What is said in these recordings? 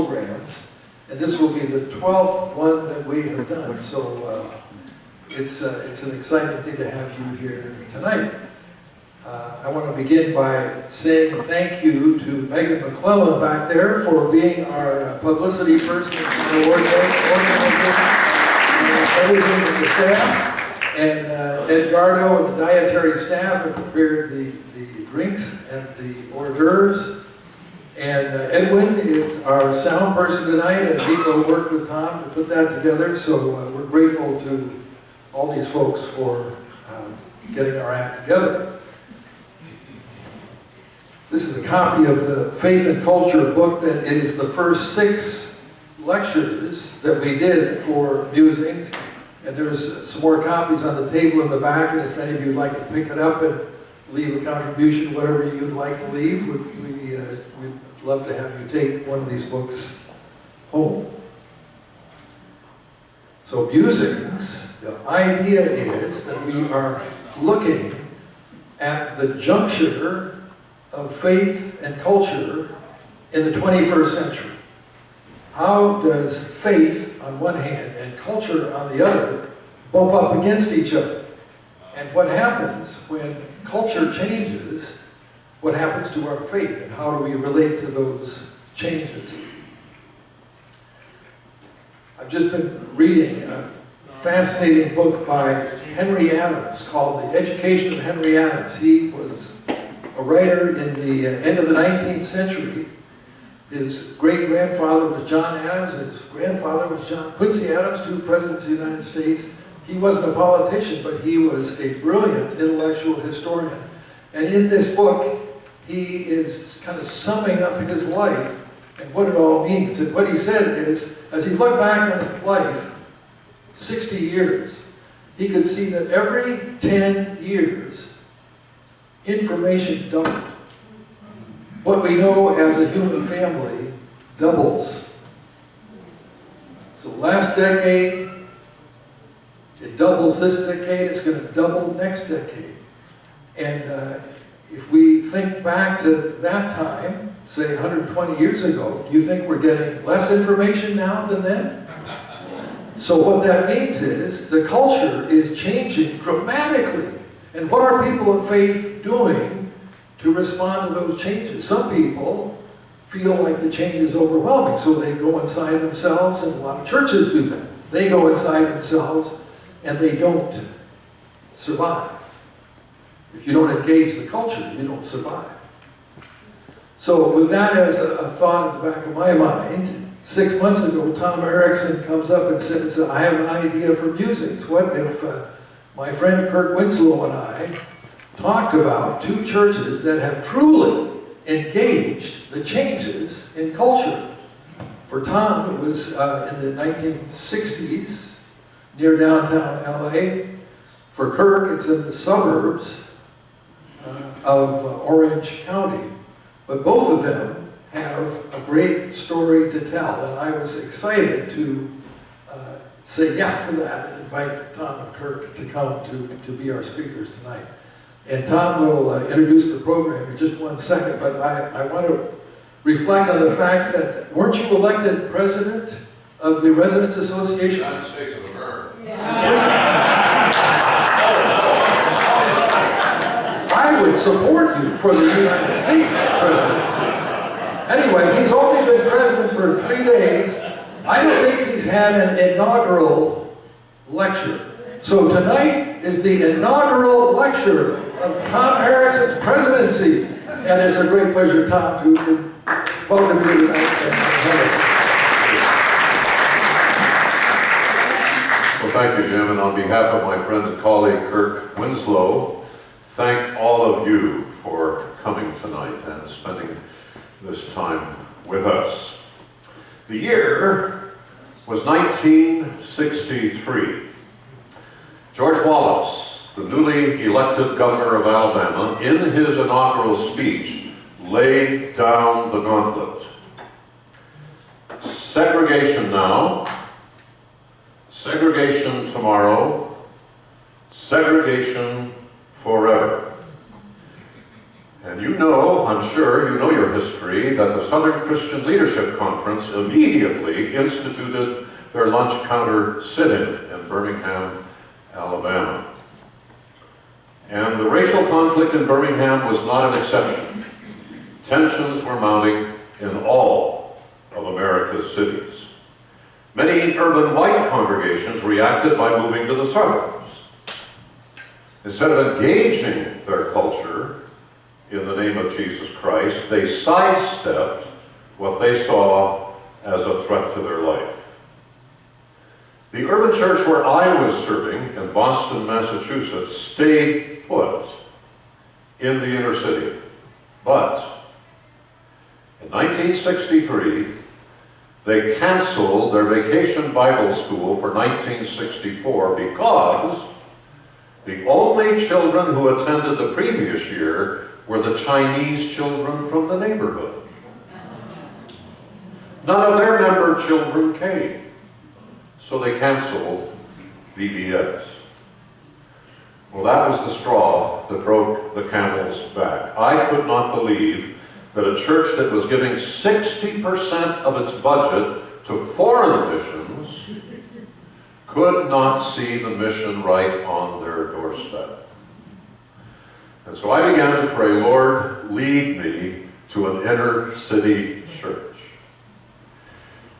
programs, and this will be the 12th one that we have done. So it's an exciting thing to have you here tonight. I want to begin by saying thank you to Megan McClellan back there for being our publicity person and organizer, everything with the staff, and Edgardo and the dietary staff have prepared the drinks and the hors d'oeuvres. And Edwin is our sound person tonight, and he will work with Tom to put that together. So we're grateful to all these folks for getting our act together. This is a copy of the Faith and Culture book that is the first 6 lectures that we did for Musings. And there's some more copies on the table in the back, and if any of you would like to pick it up and leave a contribution, whatever you'd like to leave, we'd love to have you take one of these books home. So Musings, the idea is that we are looking at the juncture of faith and culture in the 21st century. How does faith on one hand and culture on the other bump up against each other? And what happens when culture changes? What happens to our faith, and how do we relate to those changes? I've just been reading a fascinating book by Henry Adams called The Education of Henry Adams. He was a writer in the end of the 19th century. His great-grandfather was John Adams, his grandfather was John Quincy Adams, 2 presidents of the United States. He wasn't a politician, but he was a brilliant intellectual historian. And in this book, he is kind of summing up his life and what it all means. And what he said is, as he looked back on his life, 60 years, he could see that every 10 years, information doubled. What we know as a human family doubles. So last decade, it doubles this decade, it's going to double next decade. And if we think back to that time, say 120 years ago, do you think we're getting less information now than then? So what that means is the culture is changing dramatically. And what are people of faith doing to respond to those changes? Some people feel like the change is overwhelming, so they go inside themselves, and a lot of churches do that. They go inside themselves and they don't survive. If you don't engage the culture, you don't survive. So with that as a thought in the back of my mind, 6 months ago, Tom Erickson comes up and says, I have an idea for Musings. What if my friend Kirk Winslow and I talked about 2 churches that have truly engaged the changes in culture? For Tom, it was in the 1960s, near downtown LA. For Kirk, it's in the suburbs of Orange County. But both of them have a great story to tell, and I was excited to say yes to that and invite Tom and Kirk to come to be our speakers tonight. And Tom will introduce the program in just 1 second, but I want to reflect on the fact that, weren't you elected president of the Residents Association? United States of America. Yeah. I would support you for the United States presidency. Anyway, he's only been president for 3 days. I don't think he's had an inaugural lecture. So tonight is the inaugural lecture of Tom Erickson's presidency. And it's a great pleasure, Tom, to welcome you tonight. Well, thank you, Jim, and on behalf of my friend and colleague Kirk Winslow, thank all of you for coming tonight and spending this time with us. The year was 1963. George Wallace, the newly elected governor of Alabama, in his inaugural speech, laid down the gauntlet. Segregation now, segregation tomorrow, segregation forever. And And you know, I'm sure, you know your history, that the Southern Christian Leadership Conference immediately instituted their lunch counter sit-in in Birmingham, Alabama. And the racial conflict in Birmingham was not an exception. Tensions were mounting in all of America's cities. Many urban white congregations reacted by moving to the suburbs. Instead of engaging their culture in the name of Jesus Christ, they sidestepped what they saw as a threat to their life. The urban church where I was serving in Boston, Massachusetts, stayed put in the inner city. But in 1963, they canceled their vacation Bible school for 1964 because the only children who attended the previous year were the Chinese children from the neighborhood. None of their member children came, so they canceled VBS. Well, that was the straw that broke the camel's back. I could not believe that a church that was giving 60% of its budget to foreign missions could not see the mission right on their doorstep. And so I began to pray, Lord, lead me to an inner city church.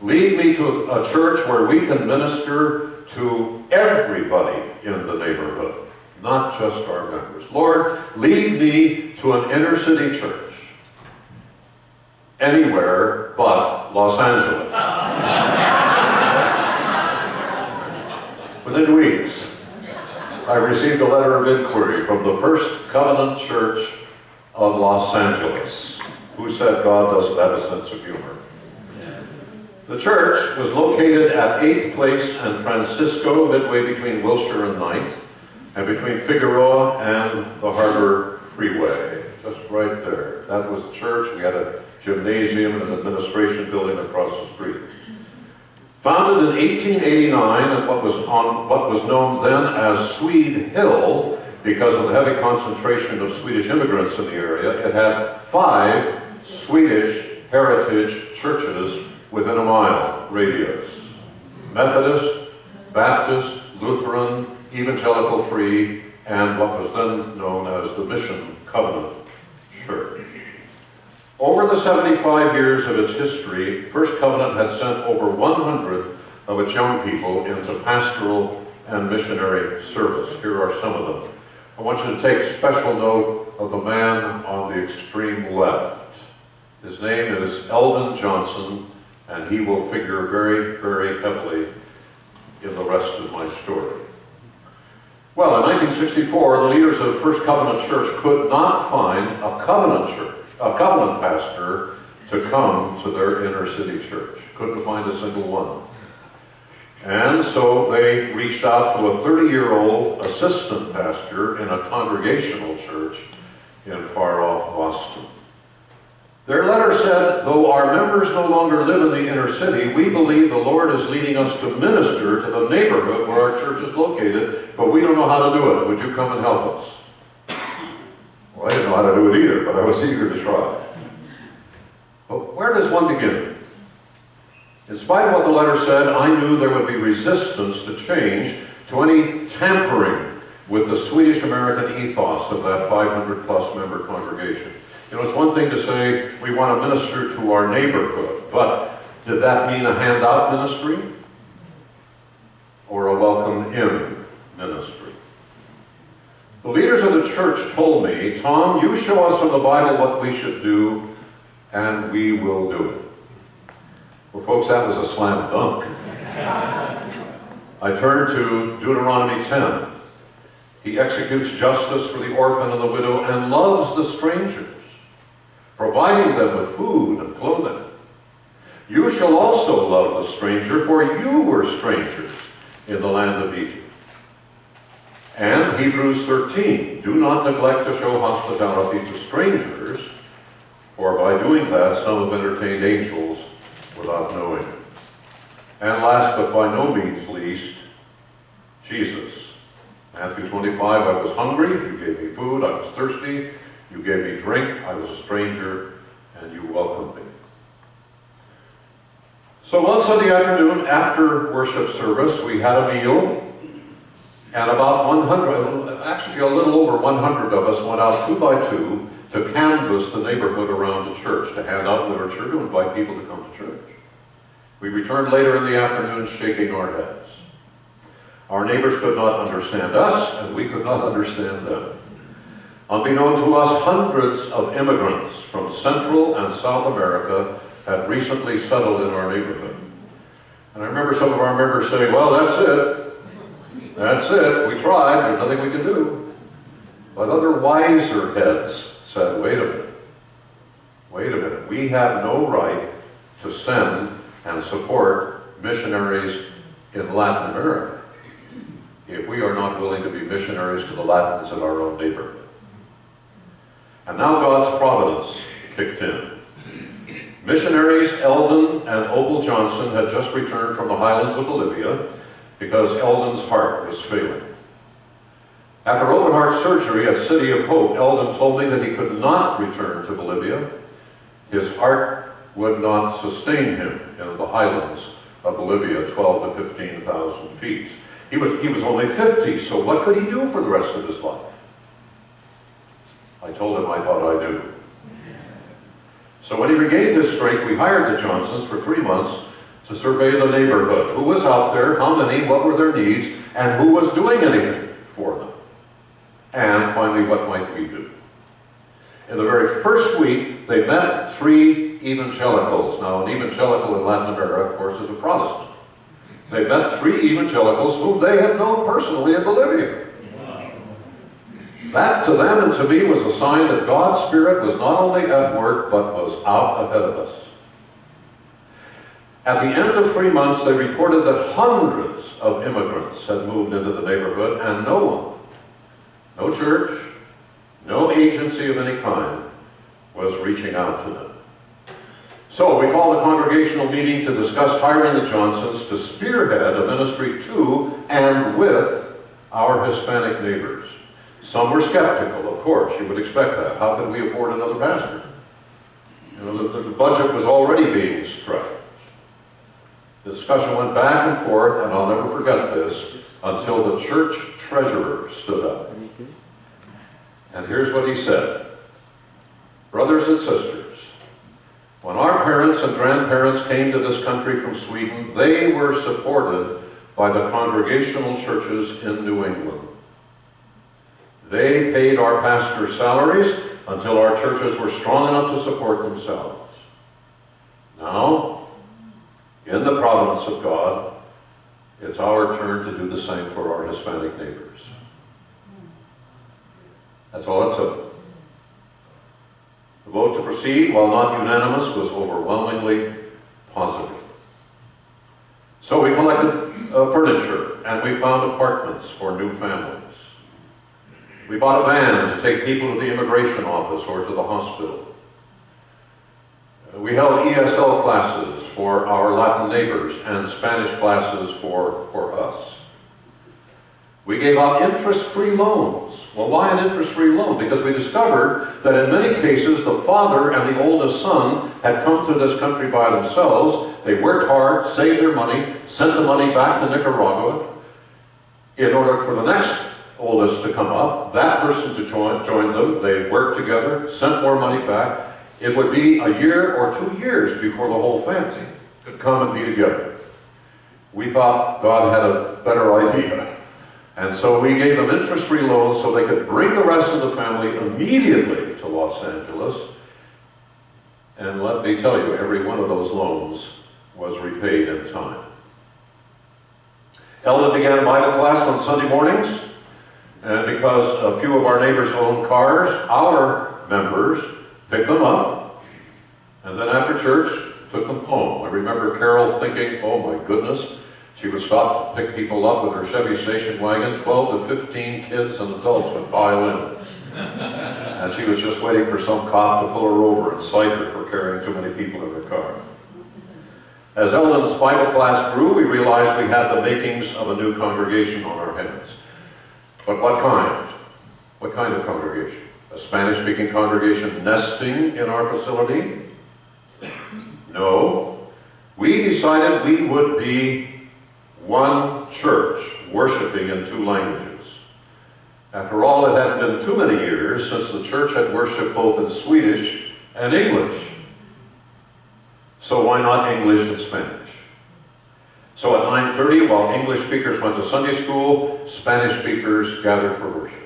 Lead me to a church where we can minister to everybody in the neighborhood, not just our members. Lord, lead me to an inner city church, anywhere but Los Angeles. Within weeks, I received a letter of inquiry from the First Covenant Church of Los Angeles, who said God doesn't have a sense of humor. The church was located at 8th Place and Francisco, midway between Wilshire and 9th, and between Figueroa and the Harbor Freeway, just right there. That was the church. We had a gymnasium and an administration building across the street. Founded in 1889 at what was known then as Swede Hill, because of the heavy concentration of Swedish immigrants in the area, it had 5 Swedish heritage churches within a mile radius: Methodist, Baptist, Lutheran, Evangelical Free, and what was then known as the Mission Covenant Church. Over the 75 years of its history, First Covenant had sent over 100 of its young people into pastoral and missionary service. Here are some of them. I want you to take special note of the man on the extreme left. His name is Eldon Johnson, and he will figure very, very heavily in the rest of my story. Well, in 1964, the leaders of First Covenant Church could not find a covenant pastor to come to their inner city church. Couldn't find a single one. And so they reached out to a 30-year-old assistant pastor in a congregational church in far-off Boston. Their letter said, though our members no longer live in the inner city, we believe the Lord is leading us to minister to the neighborhood where our church is located, but we don't know how to do it. Would you come and help us? Well, I didn't know how to do it either, but I was eager to try. But where does one begin? In spite of what the letter said, I knew there would be resistance to change, to any tampering with the Swedish-American ethos of that 500-plus member congregation. You know, it's one thing to say we want to minister to our neighborhood, but did that mean a handout ministry or a welcome-in ministry? The leaders of the church told me, Tom, you show us from the Bible what we should do, and we will do it. Well, folks, that was a slam dunk. I turned to Deuteronomy 10. He executes justice for the orphan and the widow and loves the strangers, providing them with food and clothing. You shall also love the stranger, for you were strangers in the land of Egypt. And Hebrews 13, do not neglect to show hospitality to strangers, for by doing that some have entertained angels without knowing it. And last but by no means least, Jesus. Matthew 25, I was hungry, you gave me food, I was thirsty, You gave me drink, I was a stranger, and you welcomed me. So one Sunday afternoon, after worship service, we had a meal, and about 100, actually a little over 100 of us went out 2 by 2 to canvass the neighborhood around the church, to hand out literature, to invite people to come to church. We returned later in the afternoon shaking our heads. Our neighbors could not understand us, and we could not understand them. Unbeknown to us, hundreds of immigrants from Central and South America had recently settled in our neighborhood. And I remember some of our members saying, well, that's it. That's it. We tried. There's nothing we can do. But other wiser heads said, wait a minute. Wait a minute. We have no right to send and support missionaries in Latin America if we are not willing to be missionaries to the Latins in our own neighborhood. And now God's providence kicked in. Missionaries Eldon and Opal Johnson had just returned from the highlands of Bolivia because Eldon's heart was failing. After open heart surgery at City of Hope, Eldon told me that he could not return to Bolivia. His heart would not sustain him in the highlands of Bolivia, 12 to 15,000 feet. He was only 50, so what could he do for the rest of his life? I told him I thought I knew. So when he regained his strength, we hired the Johnsons for 3 months to survey the neighborhood. Who was out there, how many, what were their needs, and who was doing anything for them? And finally, what might we do? In the very first week, they met 3 evangelicals. Now, an evangelical in Latin America, of course, is a Protestant. They met 3 evangelicals whom they had known personally in Bolivia. That, to them and to me, was a sign that God's Spirit was not only at work, but was out ahead of us. At the end of 3 months, they reported that hundreds of immigrants had moved into the neighborhood, and no one, no church, no agency of any kind, was reaching out to them. So we called a congregational meeting to discuss hiring the Johnsons to spearhead a ministry to and with our Hispanic neighbors. Some were skeptical, of course, you would expect that. How could we afford another pastor? You know, the budget was already being stretched. The discussion went back and forth, and I'll never forget this, until the church treasurer stood up. And here's what he said. Brothers and sisters, when our parents and grandparents came to this country from Sweden, they were supported by the congregational churches in New England. They paid our pastors' salaries until our churches were strong enough to support themselves. Now, in the providence of God, it's our turn to do the same for our Hispanic neighbors. That's all it took. The vote to proceed, while not unanimous, was overwhelmingly positive. So we collected furniture, and we found apartments for new families. We bought a van to take people to the immigration office or to the hospital. We held ESL classes for our Latin neighbors and Spanish classes for us. We gave out interest-free loans. Well, why an interest-free loan? Because we discovered that in many cases the father and the oldest son had come to this country by themselves. They worked hard, saved their money, sent the money back to Nicaragua in order for the next oldest to come up, that person to join them. They worked together, sent more money back. It would be a year or 2 years before the whole family could come and be together. We thought God had a better idea. And so we gave them interest-free loans so they could bring the rest of the family immediately to Los Angeles. And let me tell you, every one of those loans was repaid in time. Ellen began a Bible class on Sunday mornings. And because a few of our neighbors owned cars, our members picked them up, and then after church, took them home. I remember Carol thinking, oh my goodness, she would stop to pick people up with her Chevy station wagon. 12 to 15 kids and adults would pile in. And she was just waiting for some cop to pull her over and cite her for carrying too many people in her car. As Eldon's Bible class grew, we realized we had the makings of a new congregation on our hands. But what kind? What kind of congregation? a Spanish-speaking congregation nesting in our facility? No. We decided we would be one church, worshiping in two languages. After all, it hadn't been too many years since the church had worshiped both in Swedish and English. So why not English and Spanish? So at 9:30, while English speakers went to Sunday school, Spanish speakers gathered for worship.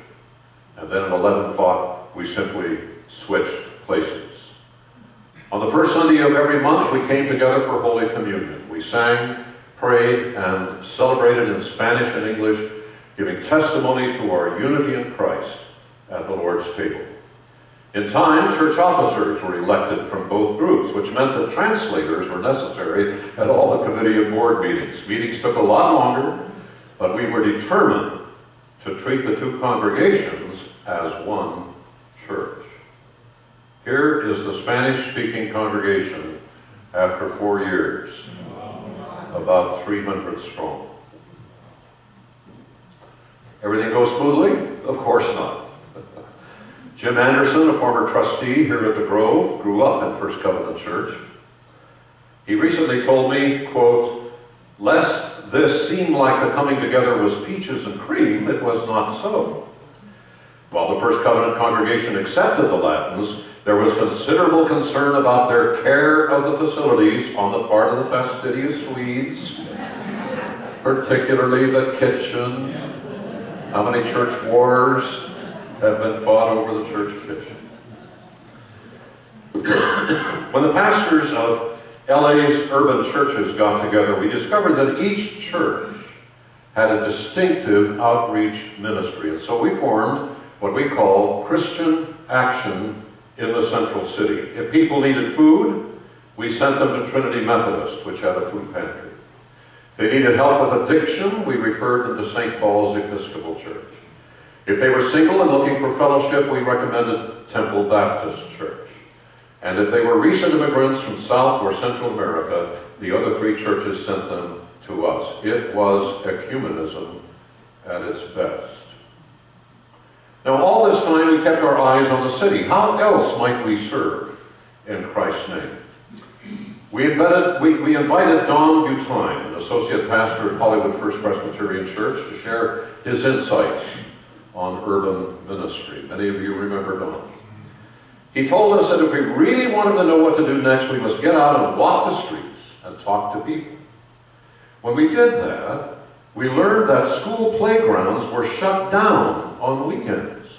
And then at 11 o'clock, we simply switched places. On the first Sunday of every month, we came together for Holy Communion. We sang, prayed, and celebrated in Spanish and English, giving testimony to our unity in Christ at the Lord's table. In time, church officers were elected from both groups, which meant that translators were necessary at all the committee and board meetings. Meetings took a lot longer, but we were determined to treat the two congregations as one church. Here is the Spanish-speaking congregation after 4 years, about 300 strong. Everything goes smoothly? Of course not. Jim Anderson, a former trustee here at the Grove, grew up in First Covenant Church. He recently told me, quote, "Lest this seem like the coming together was peaches and cream, it was not so. While the First Covenant congregation accepted the Latins, there was considerable concern about their care of the facilities on the part of the fastidious Swedes, particularly the kitchen. How many church wars have been fought over the church kitchen?" When the pastors of LA's urban churches got together, we discovered that each church had a distinctive outreach ministry. And so we formed what we call Christian Action in the Central City. If people needed food, we sent them to Trinity Methodist, which had a food pantry. If they needed help with addiction, we referred them to St. Paul's Episcopal Church. If they were single and looking for fellowship, we recommended Temple Baptist Church. And if they were recent immigrants from South or Central America, the other three churches sent them to us. It was ecumenism at its best. Now, all this time, we kept our eyes on the city. How else might we serve in Christ's name? We invited Don Butine, an associate pastor at Hollywood First Presbyterian Church, to share his insights on urban ministry. Many of you remember Don. He told us that if we really wanted to know what to do next, we must get out and walk the streets and talk to people. When we did that, we learned that school playgrounds were shut down on weekends,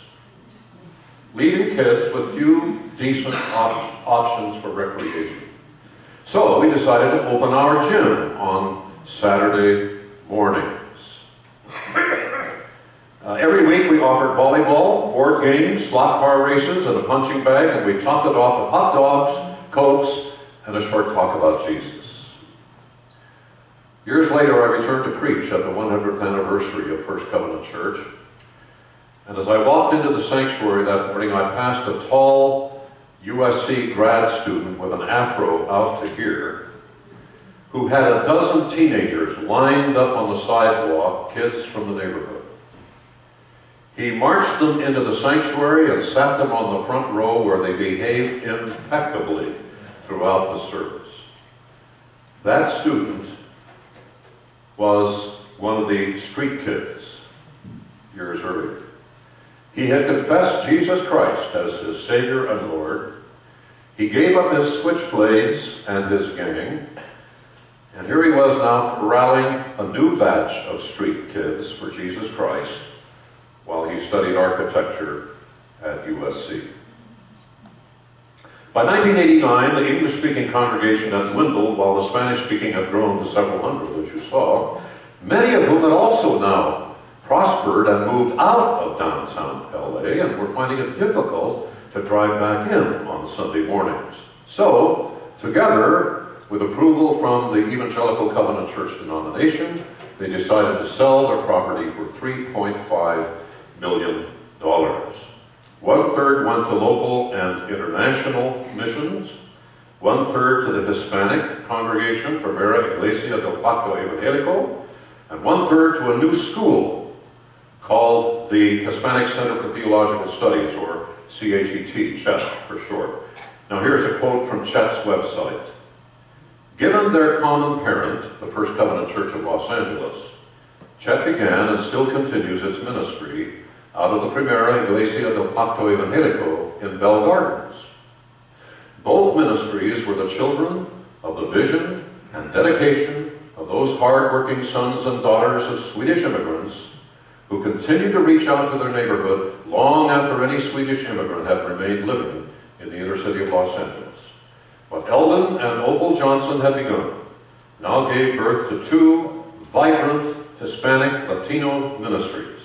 leaving kids with few decent options for recreation. So we decided to open our gym on Saturday mornings. Every week we offered volleyball, board games, slot car races, and a punching bag, and we topped it off with hot dogs, Cokes, and a short talk about Jesus. Years later, I returned to preach at the 100th anniversary of First Covenant Church. And as I walked into the sanctuary that morning, I passed a tall USC grad student with an afro out to here, who had a dozen teenagers lined up on the sidewalk, kids from the neighborhood. He marched them into the sanctuary and sat them on the front row where they behaved impeccably throughout the service. That student was one of the street kids years earlier. He had confessed Jesus Christ as his Savior and Lord. He gave up his switchblades and his gang, and here he was now corralling a new batch of street kids for Jesus Christ while he studied architecture at USC. By 1989, the English-speaking congregation had dwindled while the Spanish-speaking had grown to several hundred, as you saw, many of whom had also now prospered and moved out of downtown LA and were finding it difficult to drive back in on Sunday mornings. So, together, with approval from the Evangelical Covenant Church denomination, they decided to sell their property for $3.5 million. 1/3 went to local and international missions, 1/3 to the Hispanic congregation, Primera Iglesia del Pacto Evangelico, and 1/3 to a new school called the Hispanic Center for Theological Studies, or C-H-E-T, Chet for short. Now here's a quote from Chet's website. Given their common parent, the First Covenant Church of Los Angeles, Chet began and still continues its ministry out of the Primera Iglesia del Pacto Evangelico in Bell Gardens. Both ministries were the children of the vision and dedication of those hard-working sons and daughters of Swedish immigrants who continued to reach out to their neighborhood long after any Swedish immigrant had remained living in the inner city of Los Angeles. What Eldon and Opal Johnson had begun now gave birth to two vibrant Hispanic Latino ministries,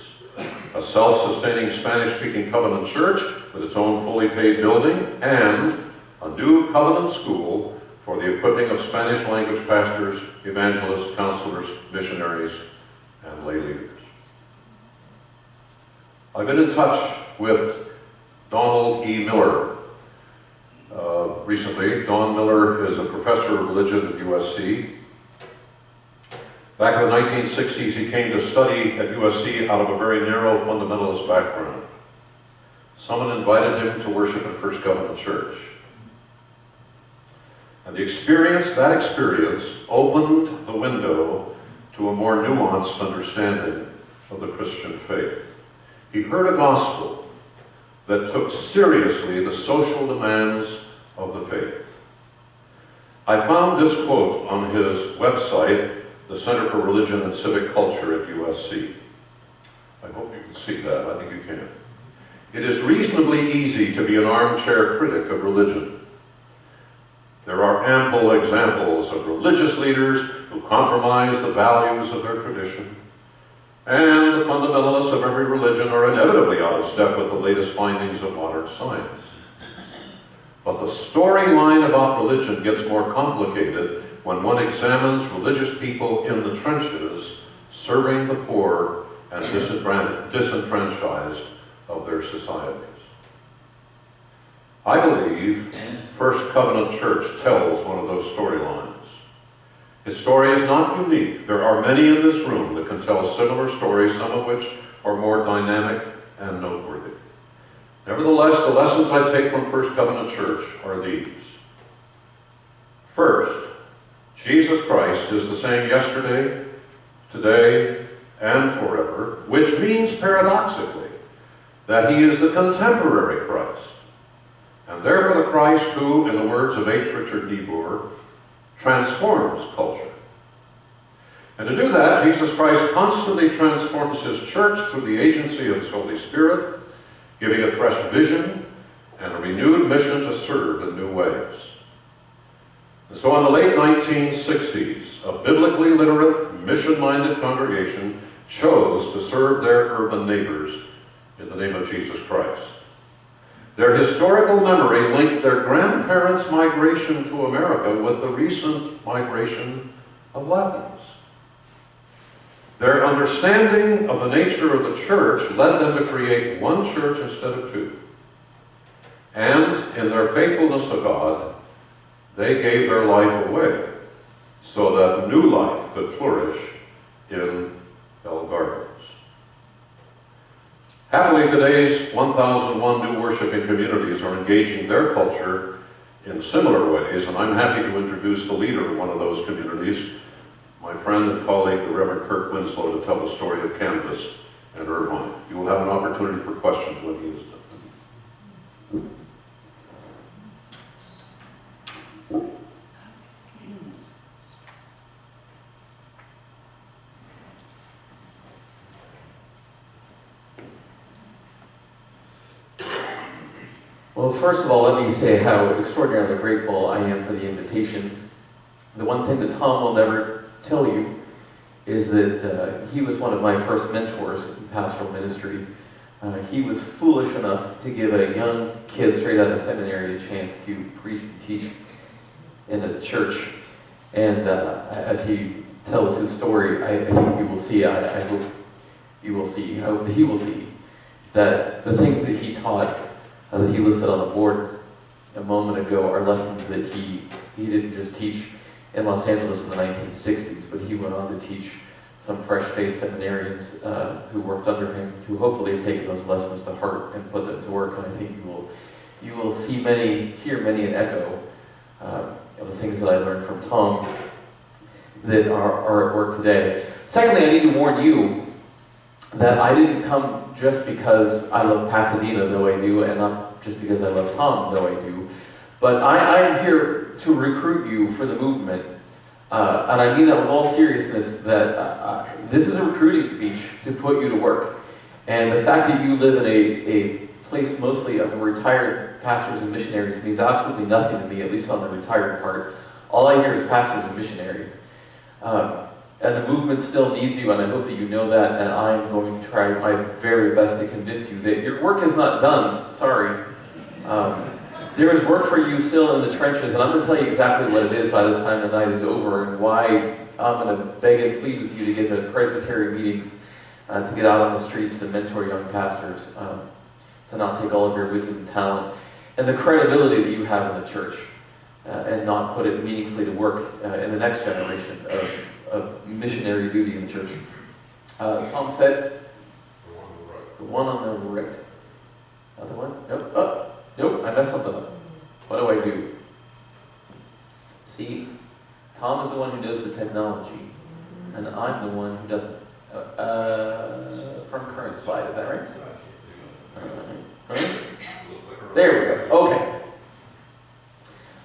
a self-sustaining Spanish-speaking Covenant church with its own fully paid building, and a new Covenant school for the equipping of Spanish language pastors, evangelists, counselors, missionaries, and lay leaders. I've been in touch with Donald E. Miller recently. Don Miller is a professor of religion at USC. Back in the 1960s, he came to study at USC out of a very narrow fundamentalist background. Someone invited him to worship at First Covenant Church. And that experience opened the window to a more nuanced understanding of the Christian faith. He heard a gospel that took seriously the social demands of the faith. I found this quote on his website, the Center for Religion and Civic Culture at USC. I hope you can see that. I think you can. It is reasonably easy to be an armchair critic of religion. There are ample examples of religious leaders who compromise the values of their tradition, and the fundamentalists of every religion are inevitably out of step with the latest findings of modern science. But the storyline about religion gets more complicated when one examines religious people in the trenches serving the poor and disenfranchised of their societies. I believe First Covenant Church tells one of those storylines. Its story is not unique. There are many in this room that can tell similar stories, some of which are more dynamic and noteworthy. Nevertheless, the lessons I take from First Covenant Church are these. First, Jesus Christ is the same yesterday, today, and forever, which means paradoxically that he is the contemporary Christ, and therefore the Christ who, in the words of H. Richard Niebuhr, transforms culture. And to do that, Jesus Christ constantly transforms his church through the agency of his Holy Spirit, giving it fresh vision and a renewed mission to serve in new ways. And so in the late 1960s, a biblically literate, mission-minded congregation chose to serve their urban neighbors in the name of Jesus Christ. Their historical memory linked their grandparents' migration to America with the recent migration of Latins. Their understanding of the nature of the church led them to create one church instead of two. And in their faithfulness to God, they gave their life away so that new life could flourish in Bell Gardens. Happily, today's 1,001 new worshiping communities are engaging their culture in similar ways, and I'm happy to introduce the leader of one of those communities, my friend and colleague, the Reverend Kirk Winslow, to tell the story of Canvas and Irvine. You will have an opportunity for questions when he is done. Well, first of all, let me say how extraordinarily grateful I am for the invitation. The one thing that Tom will never tell you is that he was one of my first mentors in pastoral ministry. He was foolish enough to give a young kid straight out of seminary a chance to preach and teach in a church. And as he tells his story, I think you will see, I hope you will see, I hope that he will see, that the things that he taught, that he listed on the board a moment ago, are lessons that he didn't just teach in Los Angeles in the 1960s, but he went on to teach some fresh-faced seminarians who worked under him, who hopefully have taken those lessons to heart and put them to work. And I think you will see many, hear many an echo of the things that I learned from Tom that are at work today. Secondly, I need to warn you that I didn't come just because I love Pasadena, though I do, and not just because I love Tom, though I do, but I'm here to recruit you for the movement. And I mean that with all seriousness, that this is a recruiting speech to put you to work. And the fact that you live in a place mostly of retired pastors and missionaries means absolutely nothing to me, at least on the retired part. All I hear is pastors and missionaries. And the movement still needs you, and I hope that you know that, and I'm going to try my very best to convince you that your work is not done. Sorry. There is work for you still in the trenches, and I'm going to tell you exactly what it is by the time the night is over, and why I'm going to beg and plead with you to get to Presbyterian meetings, to get out on the streets to mentor young pastors, to not take all of your wisdom and talent, and the credibility that you have in the church, and not put it meaningfully to work in the next generation of missionary duty in the church. As Tom said, the one on the right. Other one? Nope. Oh. Nope, I messed something up. What do I do? See, Tom is the one who knows the technology, and I'm the one who doesn't. From current slide, is that right? There we go. Okay.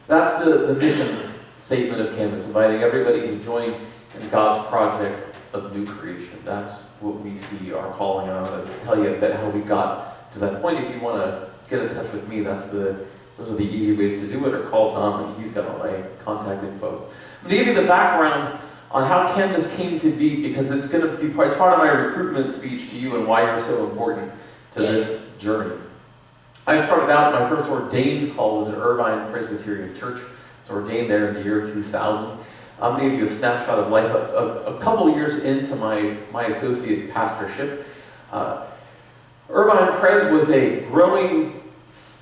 That's the mission statement of Canvas, inviting everybody to join in God's project of new creation. That's what we see our calling on. I'll tell you a bit how we got to that point. If you want to get in touch with me, those are the easy ways to do it, or call Tom, and he's got all my contact info. I'm going to give you the background on how Canvas came to be, because it's going to be part of my recruitment speech to you and why you're so important to this journey. I started out, my first ordained call was at Irvine Presbyterian Church. I was ordained there in the year 2000. I'm going to give you a snapshot of life a couple of years into my associate pastorship. Irvine Pres was a growing,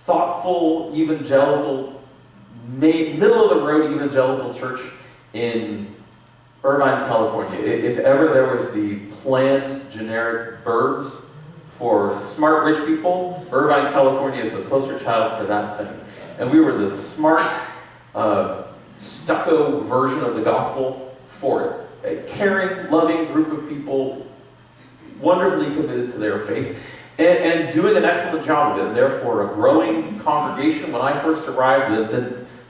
thoughtful, evangelical, middle-of-the-road evangelical church in Irvine, California. If ever there was the planned generic birds for smart rich people, Irvine, California is the poster child for that thing. And we were the smart, stucco version of the gospel for it. A caring, loving group of people, wonderfully committed to their faith, and doing an excellent job of it, and therefore a growing congregation. When I first arrived,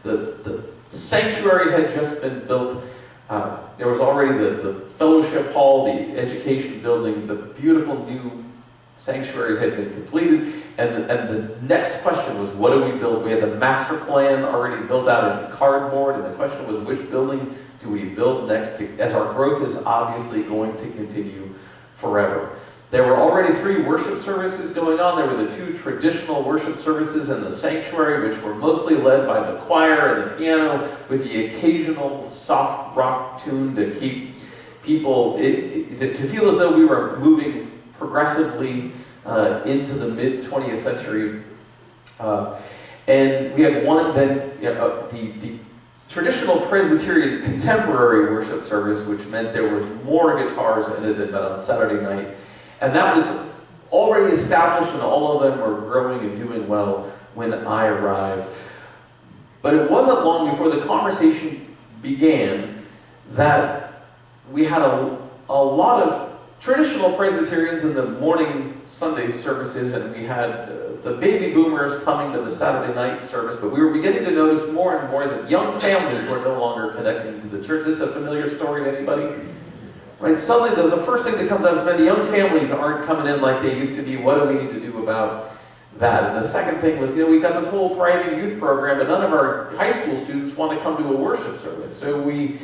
the sanctuary had just been built. There was already the fellowship hall, the education building, the beautiful new sanctuary had been completed, and the next question was, what do we build? We had the master plan already built out in cardboard, and the question was, which building do we build next, as our growth is obviously going to continue forever. There were already 3 worship services going on. There were the 2 traditional worship services in the sanctuary, which were mostly led by the choir and the piano, with the occasional soft rock tune to keep people, to feel as though we were moving progressively into the mid-20th century. And we had one then, the traditional Presbyterian contemporary worship service, which meant there was more guitars in it than on Saturday night. And that was already established, and all of them were growing and doing well when I arrived. But it wasn't long before the conversation began that we had a lot of traditional Presbyterians in the morning Sunday services, and we had the baby boomers coming to the Saturday night service, but we were beginning to notice more and more that young families were no longer connecting to the church. Is this a familiar story to anybody? Right? Suddenly, the first thing that comes out is, man, the young families aren't coming in like they used to be. What do we need to do about that? And the second thing was, we've got this whole thriving youth program, but none of our high school students want to come to a worship service. So we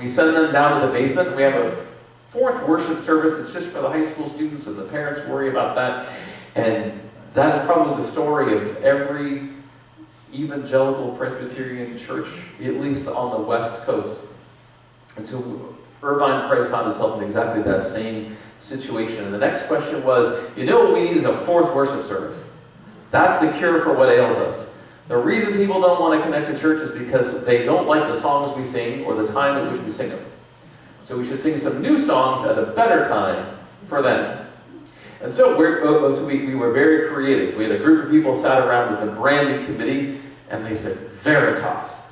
send them down to the basement. We have a 4th worship service that's just for the high school students, and the parents worry about that. And that is probably the story of every evangelical Presbyterian church, at least on the West Coast. And so Irvine Pres found itself in exactly that same situation. And the next question was, what we need is a 4th worship service. That's the cure for what ails us. The reason people don't want to connect to church is because they don't like the songs we sing or the time in which we sing them. So we should sing some new songs at a better time for them. And so we were very creative. We had a group of people sat around with a branding committee, and they said, Veritas.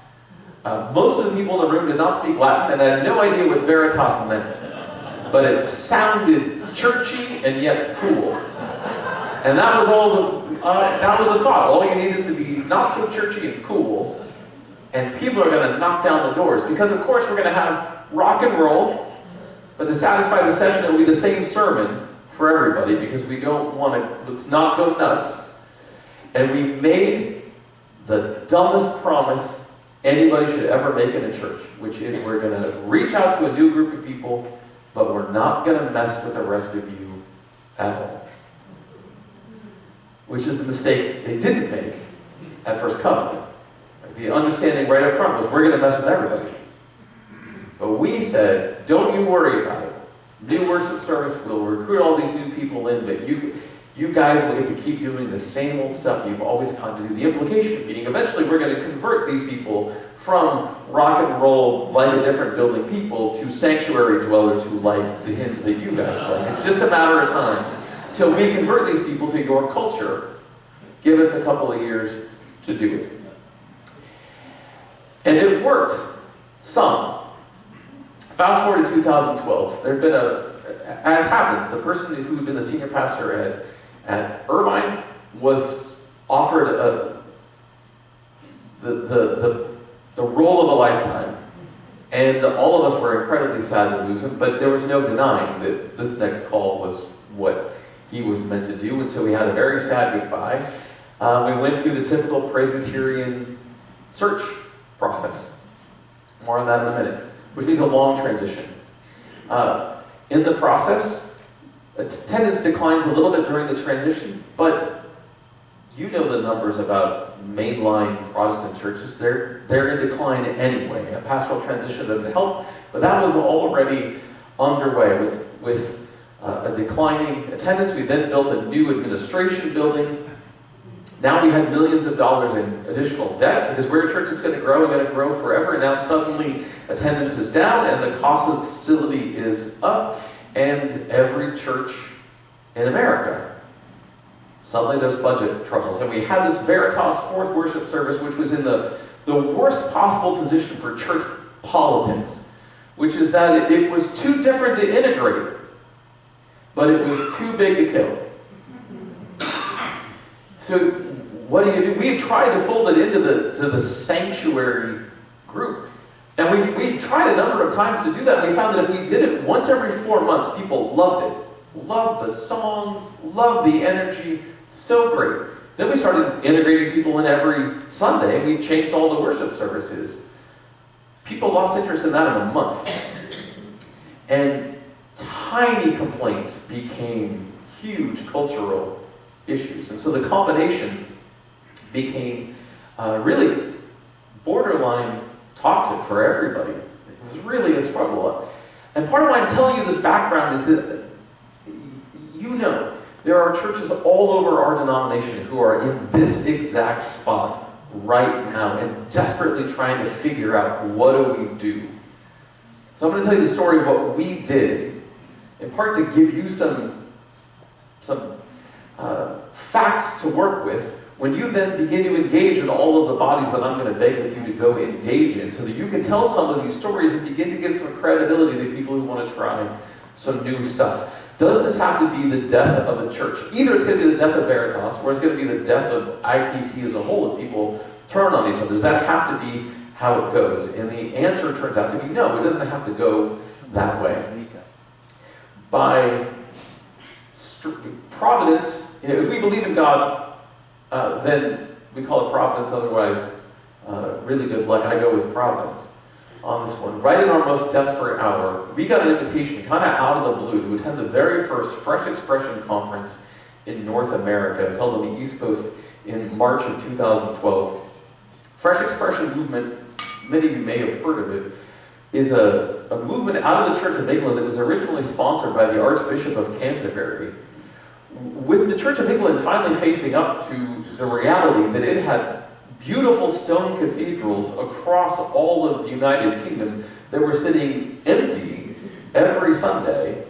Most of the people in the room did not speak Latin, and I had no idea what Veritas meant. But it sounded churchy and yet cool. And that was that was the thought. All you need is to be not so churchy and cool, and people are going to knock down the doors. Because of course we're going to have rock and roll, but to satisfy the session it will be the same sermon for everybody, because we don't want to, let's not go nuts. And we made the dumbest promise anybody should ever make in a church, which is we're going to reach out to a new group of people, but we're not going to mess with the rest of you at all. Which is the mistake they didn't make at First Covenant. The understanding right up front was we're going to mess with everybody. But we said, don't you worry about it. New worship service, we'll recruit all these new people in, but you guys will get to keep doing the same old stuff you've always come to do. The implication being eventually we're going to convert these people from rock and roll, like a different building people, to sanctuary dwellers who like the hymns that you guys like. It's just a matter of time till we convert these people to your culture. Give us a couple of years to do it. And it worked. Some. Fast forward to 2012. There had been as happens, the person who had been the senior pastor at Irvine was offered the role of a lifetime. And all of us were incredibly sad to lose him, but there was no denying that this next call was what he was meant to do, and so we had a very sad goodbye. We went through the typical Presbyterian search process. More on that in a minute, which means a long transition. In the process, attendance declines a little bit during the transition, but you know the numbers about mainline Protestant churches. They're in decline anyway. A pastoral transition doesn't help, but that was already underway with a declining attendance. We then built a new administration building. Now we had millions of dollars in additional debt because we're a church that's going to grow and going to grow forever. And now suddenly attendance is down and the cost of the facility is up. And every church in America, suddenly there's budget troubles. And we had this Veritas fourth worship service, which was in the worst possible position for church politics, which is that it was too different to integrate, but it was too big to kill. So what do? We had tried to fold it into the sanctuary group. And we tried a number of times to do that, and we found that if we did it once every 4 months, people loved it. Loved the songs, loved the energy, so great. Then we started integrating people in every Sunday, and we changed all the worship services. People lost interest in that in a month. And tiny complaints became huge cultural issues. And so the combination became really borderline toxic for everybody. It was really a struggle. And part of why I'm telling you this background is that there are churches all over our denomination who are in this exact spot right now and desperately trying to figure out what do we do. So I'm going to tell you the story of what we did, in part to give you some facts to work with when you then begin to engage in all of the bodies that I'm going to beg with you to go engage in, so that you can tell some of these stories and begin to give some credibility to people who want to try some new stuff. Does this have to be the death of a church? Either it's going to be the death of Veritas, or it's going to be the death of IPC as a whole as people turn on each other. Does that have to be how it goes? And the answer turns out to be no, it doesn't have to go that way. By providence, if we believe in God, then we call it providence, otherwise really good luck. I go with providence on this one. Right in our most desperate hour, we got an invitation kind of out of the blue to attend the very first Fresh Expression Conference in North America. It was held on the East Coast in March of 2012. Fresh Expression movement, many of you may have heard of it, is a movement out of the Church of England that was originally sponsored by the Archbishop of Canterbury, with the Church of England finally facing up to the reality that it had beautiful stone cathedrals across all of the United Kingdom that were sitting empty Sunday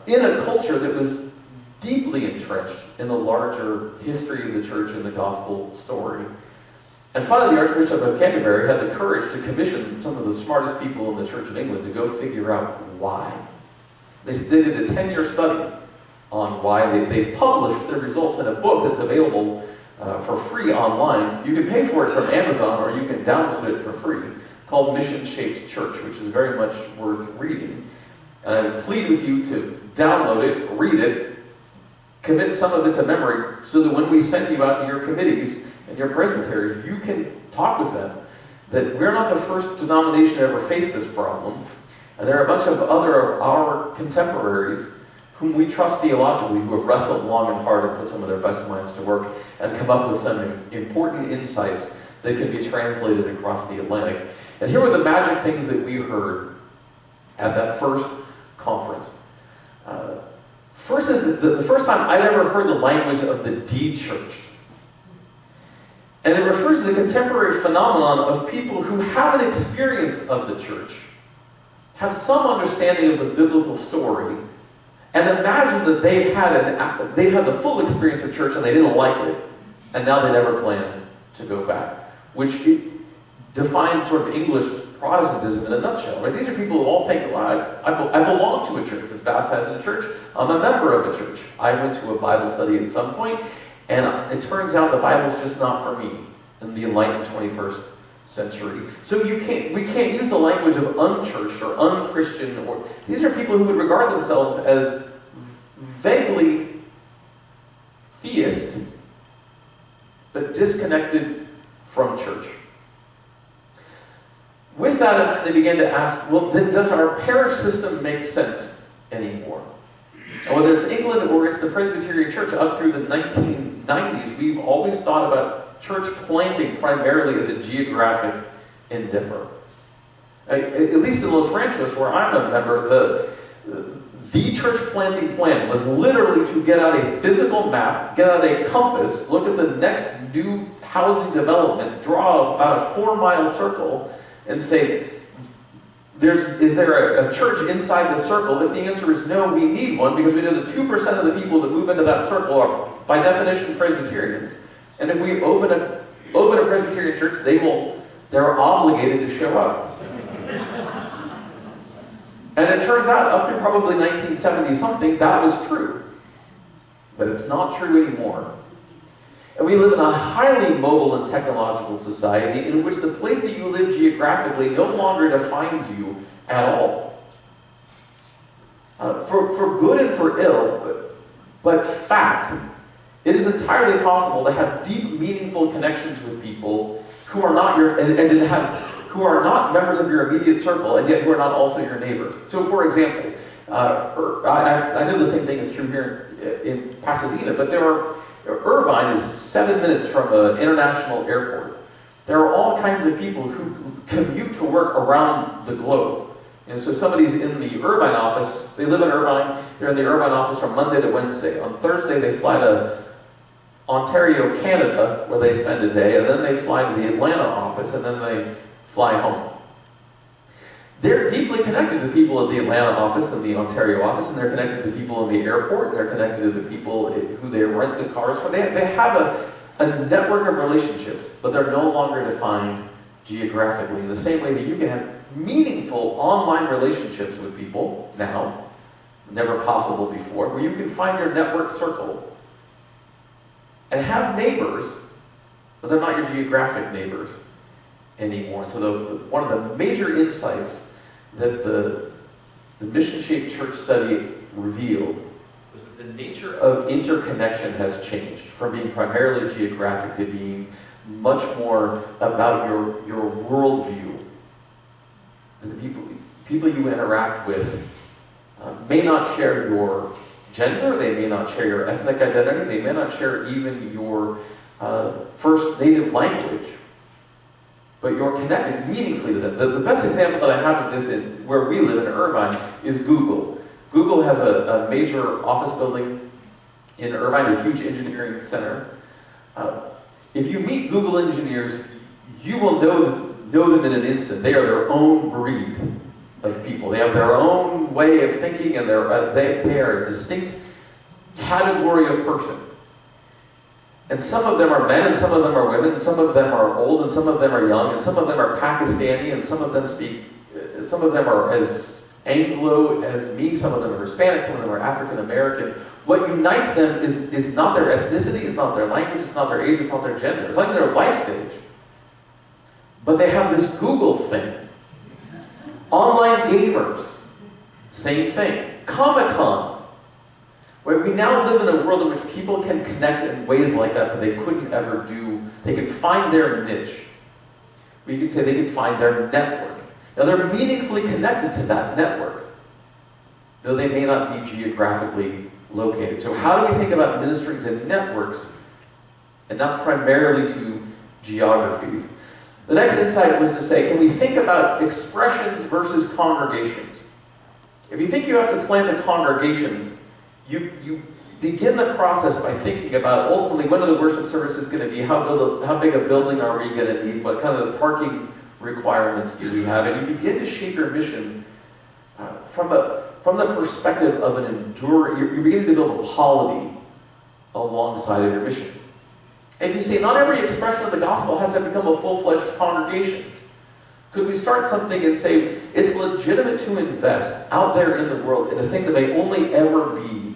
in a culture that was deeply entrenched in the larger history of the church and the gospel story. And finally, the Archbishop of Canterbury had the courage to commission some of the smartest people in the Church of England to go figure out why. They did a 10-year study on why. They published the results in a book that's available for free online. You can pay for it from Amazon or you can download it for free, called Mission-Shaped Church, which is very much worth reading. And I plead with you to download it, read it, commit some of it to memory, so that when we send you out to your committees and your presbyteries, you can talk with them. That we're not the first denomination to ever face this problem, and there are a bunch of other of our contemporaries whom we trust theologically, who have wrestled long and hard and put some of their best minds to work and come up with some important insights that can be translated across the Atlantic. And here were the magic things that we heard at that first conference. First is the first time I'd ever heard the language of the de-churched. And it refers to the contemporary phenomenon of people who have an experience of the church, have some understanding of the biblical story, and imagine that they've had the full experience of church and they didn't like it, and now they never plan to go back, which defines sort of English Protestantism in a nutshell. Right? These are people who all think, well, I belong to a church, I was baptized in a church, I'm a member of a church. I went to a Bible study at some point, and it turns out the Bible's just not for me in the enlightened 21st century. So we can't use the language of unchurched or unchristian, or these are people who would regard themselves as vaguely theist, but disconnected from church. With that, they began to ask, well, then does our parish system make sense anymore? And whether it's England or it's the Presbyterian Church, up through the 1990s, we've always thought about church planting primarily as a geographic endeavor. At least in Los Ranchos, where I'm a member, the church planting plan was literally to get out a physical map, get out a compass, look at the next new housing development, draw about a 4-mile circle, and say, is there a church inside the circle? If the answer is no, we need one, because we know that 2% of the people that move into that circle are, by definition, Presbyterians. And if we open a Presbyterian church, they're obligated to show up. And it turns out, up through probably 1970-something, that was true. But it's not true anymore. And we live in a highly mobile and technological society in which the place that you live geographically no longer defines you at all. For good and for ill, but fact, it is entirely possible to have deep, meaningful connections with people who are not who are not members of your immediate circle, and yet who are not also your neighbors. So, for example, I know the same thing is true here in Pasadena, but Irvine is 7 minutes from an international airport. There are all kinds of people who commute to work around the globe. And so somebody's in the Irvine office, they live in Irvine, they're in the Irvine office from Monday to Wednesday. On Thursday they fly to Ontario, Canada, where they spend a day, and then they fly to the Atlanta office, and then they fly home. They're deeply connected to people at the Atlanta office and the Ontario office, and they're connected to people in the airport, they're connected to the people who they rent the cars for. They have a network of relationships, but they're no longer defined geographically. In the same way that you can have meaningful online relationships with people now, never possible before, where you can find your network circle and have neighbors, but they're not your geographic neighbors anymore. So one of the major insights that the Mission-Shaped Church study revealed was that the nature of interconnection has changed from being primarily geographic to being much more about your worldview. That the people you interact with may not share your gender, they may not share your ethnic identity, they may not share even your first native language, but you're connected meaningfully to them. The best example that I have of this where we live in Irvine is Google. Google has a major office building in Irvine, a huge engineering center. If you meet Google engineers, you will know them in an instant. They are their own breed of people. They have their own way of thinking, and they are a distinct category of person. And some of them are men, and some of them are women, and some of them are old, and some of them are young, and some of them are Pakistani, and some of them are as Anglo as me, some of them are Hispanic, some of them are African American. What unites them is not their ethnicity, it's not their language, it's not their age, it's not their gender, it's not even their life stage. But they have this Google thing. Online gamers, same thing. Comic-Con, where we now live in a world in which people can connect in ways like that they couldn't ever do. They can find their niche. We could say they can find their network. Now they're meaningfully connected to that network, though they may not be geographically located. So how do we think about ministering to networks and not primarily to geographies? The next insight was to say, can we think about expressions versus congregations? If you think you have to plant a congregation, you begin the process by thinking about ultimately when are the worship services going to be, how big a building are we going to need, what kind of parking requirements do we have, and you begin to shape your mission from the perspective of an enduring, you're beginning to build a polity alongside of your mission. If you say not every expression of the gospel has to become a full-fledged congregation, could we start something and say it's legitimate to invest out there in the world in a thing that may only ever be,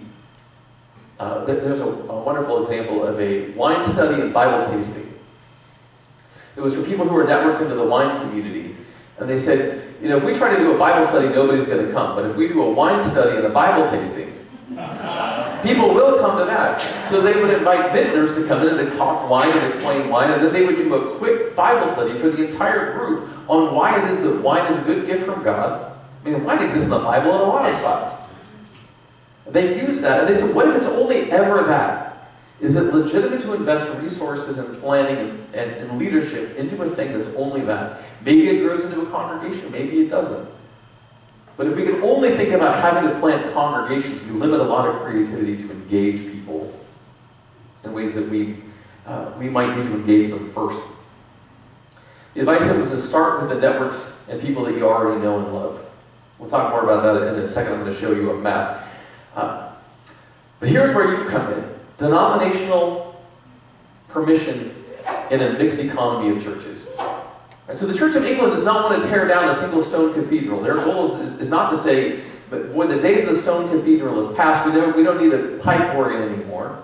there's a wonderful example of a wine study and Bible tasting. It was for people who were networked into the wine community, and they said, you know, if we try to do a Bible study, nobody's going to come, but if we do a wine study and a Bible tasting, people will come to that. So they would invite vintners to come in and they'd talk wine and explain wine, and then they would do a quick Bible study for the entire group on why it is that wine is a good gift from God. I mean, wine exists in the Bible in a lot of spots. They used that, and they said, what if it's only ever that? Is it legitimate to invest resources and planning and leadership into a thing that's only that? Maybe it grows into a congregation, maybe it doesn't. But if we can only think about having to plant congregations, we limit a lot of creativity to engage people in ways that we might need to engage them first. The advice that was to start with the networks and people that you already know and love. We'll talk more about that in a second. I'm going to show you a map. But here's where you come in. Denominational permission in a mixed economy of churches. Right, so the Church of England does not want to tear down a single stone cathedral. Their goal is not to say, but when the days of the stone cathedral is past, we don't need a pipe organ anymore.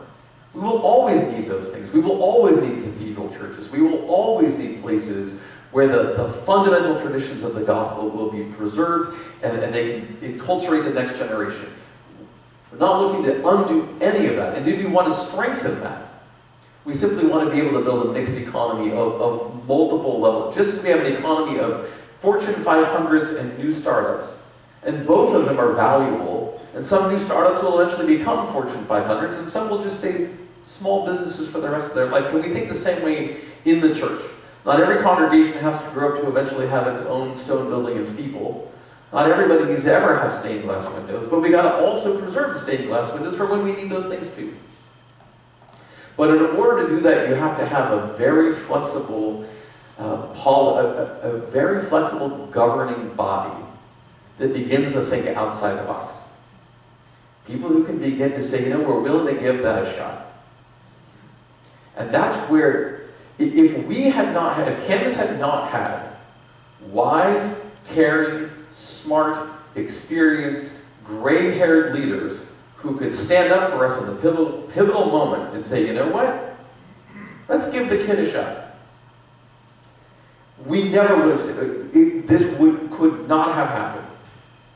We will always need those things. We will always need cathedral churches. We will always need places where the fundamental traditions of the gospel will be preserved and they can enculturate the next generation. We're not looking to undo any of that. Indeed, we want to strengthen that. We simply want to be able to build a mixed economy of multiple levels, just as we have an economy of Fortune 500s and new startups. And both of them are valuable. And some new startups will eventually become Fortune 500s, and some will just stay small businesses for the rest of their life. Can we think the same way in the church? Not every congregation has to grow up to eventually have its own stone building and steeple. Not everybody needs to ever have stained glass windows, but we got to also preserve the stained glass windows for when we need those things too. But in order to do that, you have to have a very flexible, a very flexible governing body that begins to think outside the box. People who can begin to say, you know, we're willing to give that a shot. And that's where, if Canvas had not had wise, caring, smart, experienced, gray-haired leaders who could stand up for us in the pivotal moment and say, you know what? Let's give the kid a shot. We never would have said, could not have happened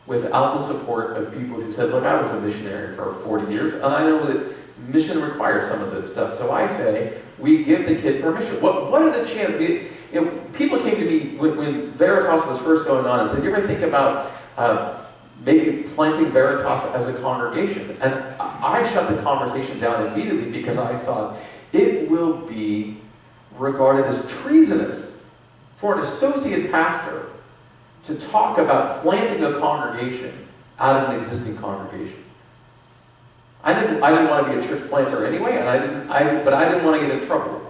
without the support of people who said, look, I was a missionary for 40 years, and I know that mission requires some of this stuff. So I say, we give the kid permission. What are the chances? People came to me when Veritas was first going on and said, you ever think about maybe planting Veritas as a congregation? And I shut the conversation down immediately because I thought it will be regarded as treasonous for an associate pastor to talk about planting a congregation out of an existing congregation. I didn't want to be a church planter anyway, but I didn't want to get in trouble.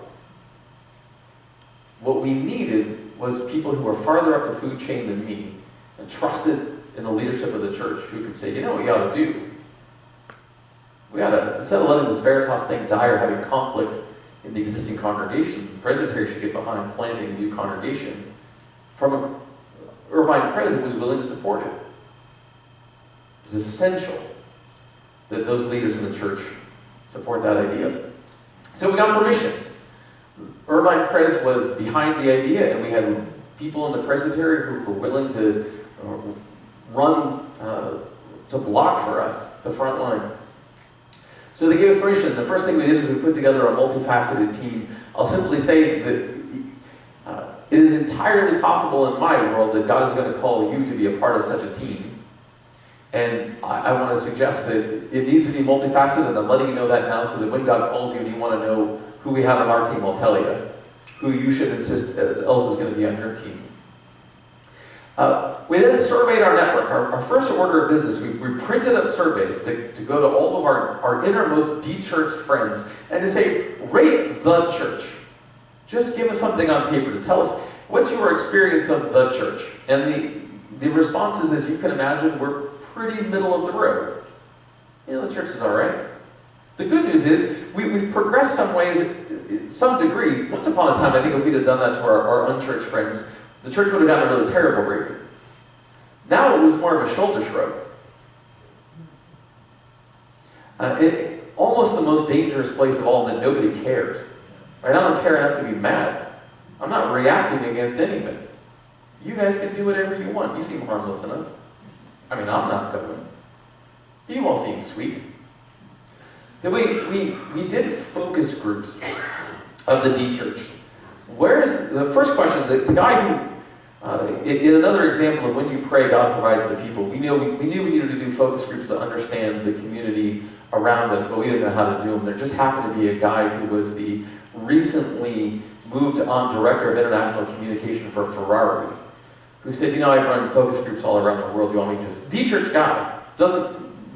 What we needed was people who were farther up the food chain than me and trusted in the leadership of the church who could say, you know what we ought to do? We ought to, instead of letting this Veritas thing die or having conflict in the existing congregation, the presbytery should get behind planting a new congregation from an Irvine president who was willing to support it. It's essential that those leaders in the church support that idea. So we got permission. Irvine Pres was behind the idea, and we had people in the presbytery who were willing to run, to block for us the front line. So they gave us permission. The first thing we did is we put together a multifaceted team. I'll simply say that it is entirely possible in my world that God is going to call you to be a part of such a team. And I want to suggest that it needs to be multifaceted, and I'm letting you know that now so that when God calls you and you want to know who we have on our team, I'll tell you who you should insist else is going to be on your team. We then surveyed our network. Our first order of business, we printed up surveys to go to all of our innermost de-churched friends and to say, rate the church. Just give us something on paper to tell us, what's your experience of the church? And the responses, as you can imagine, were pretty middle of the road. You know, the church is all right. The good news is we've progressed some ways, some degree. Once upon a time, I think if we'd have done that to our unchurched friends, the church would have gotten a really terrible rating. Now it was more of a shoulder shrug. Almost the most dangerous place of all, that nobody cares. Right? I don't care enough to be mad. I'm not reacting against anything. You guys can do whatever you want. You seem harmless enough. I mean, I'm not going. You all seem sweet. Then we did focus groups of the D-Church. Where is the first question? The guy who, in another example of when you pray, God provides the people. We knew we needed to do focus groups to understand the community around us, but we didn't know how to do them. There just happened to be a guy who was the recently moved on director of international communication for Ferrari, who said, you know, I've run focus groups all around the world. You want me to just, D-Church guy,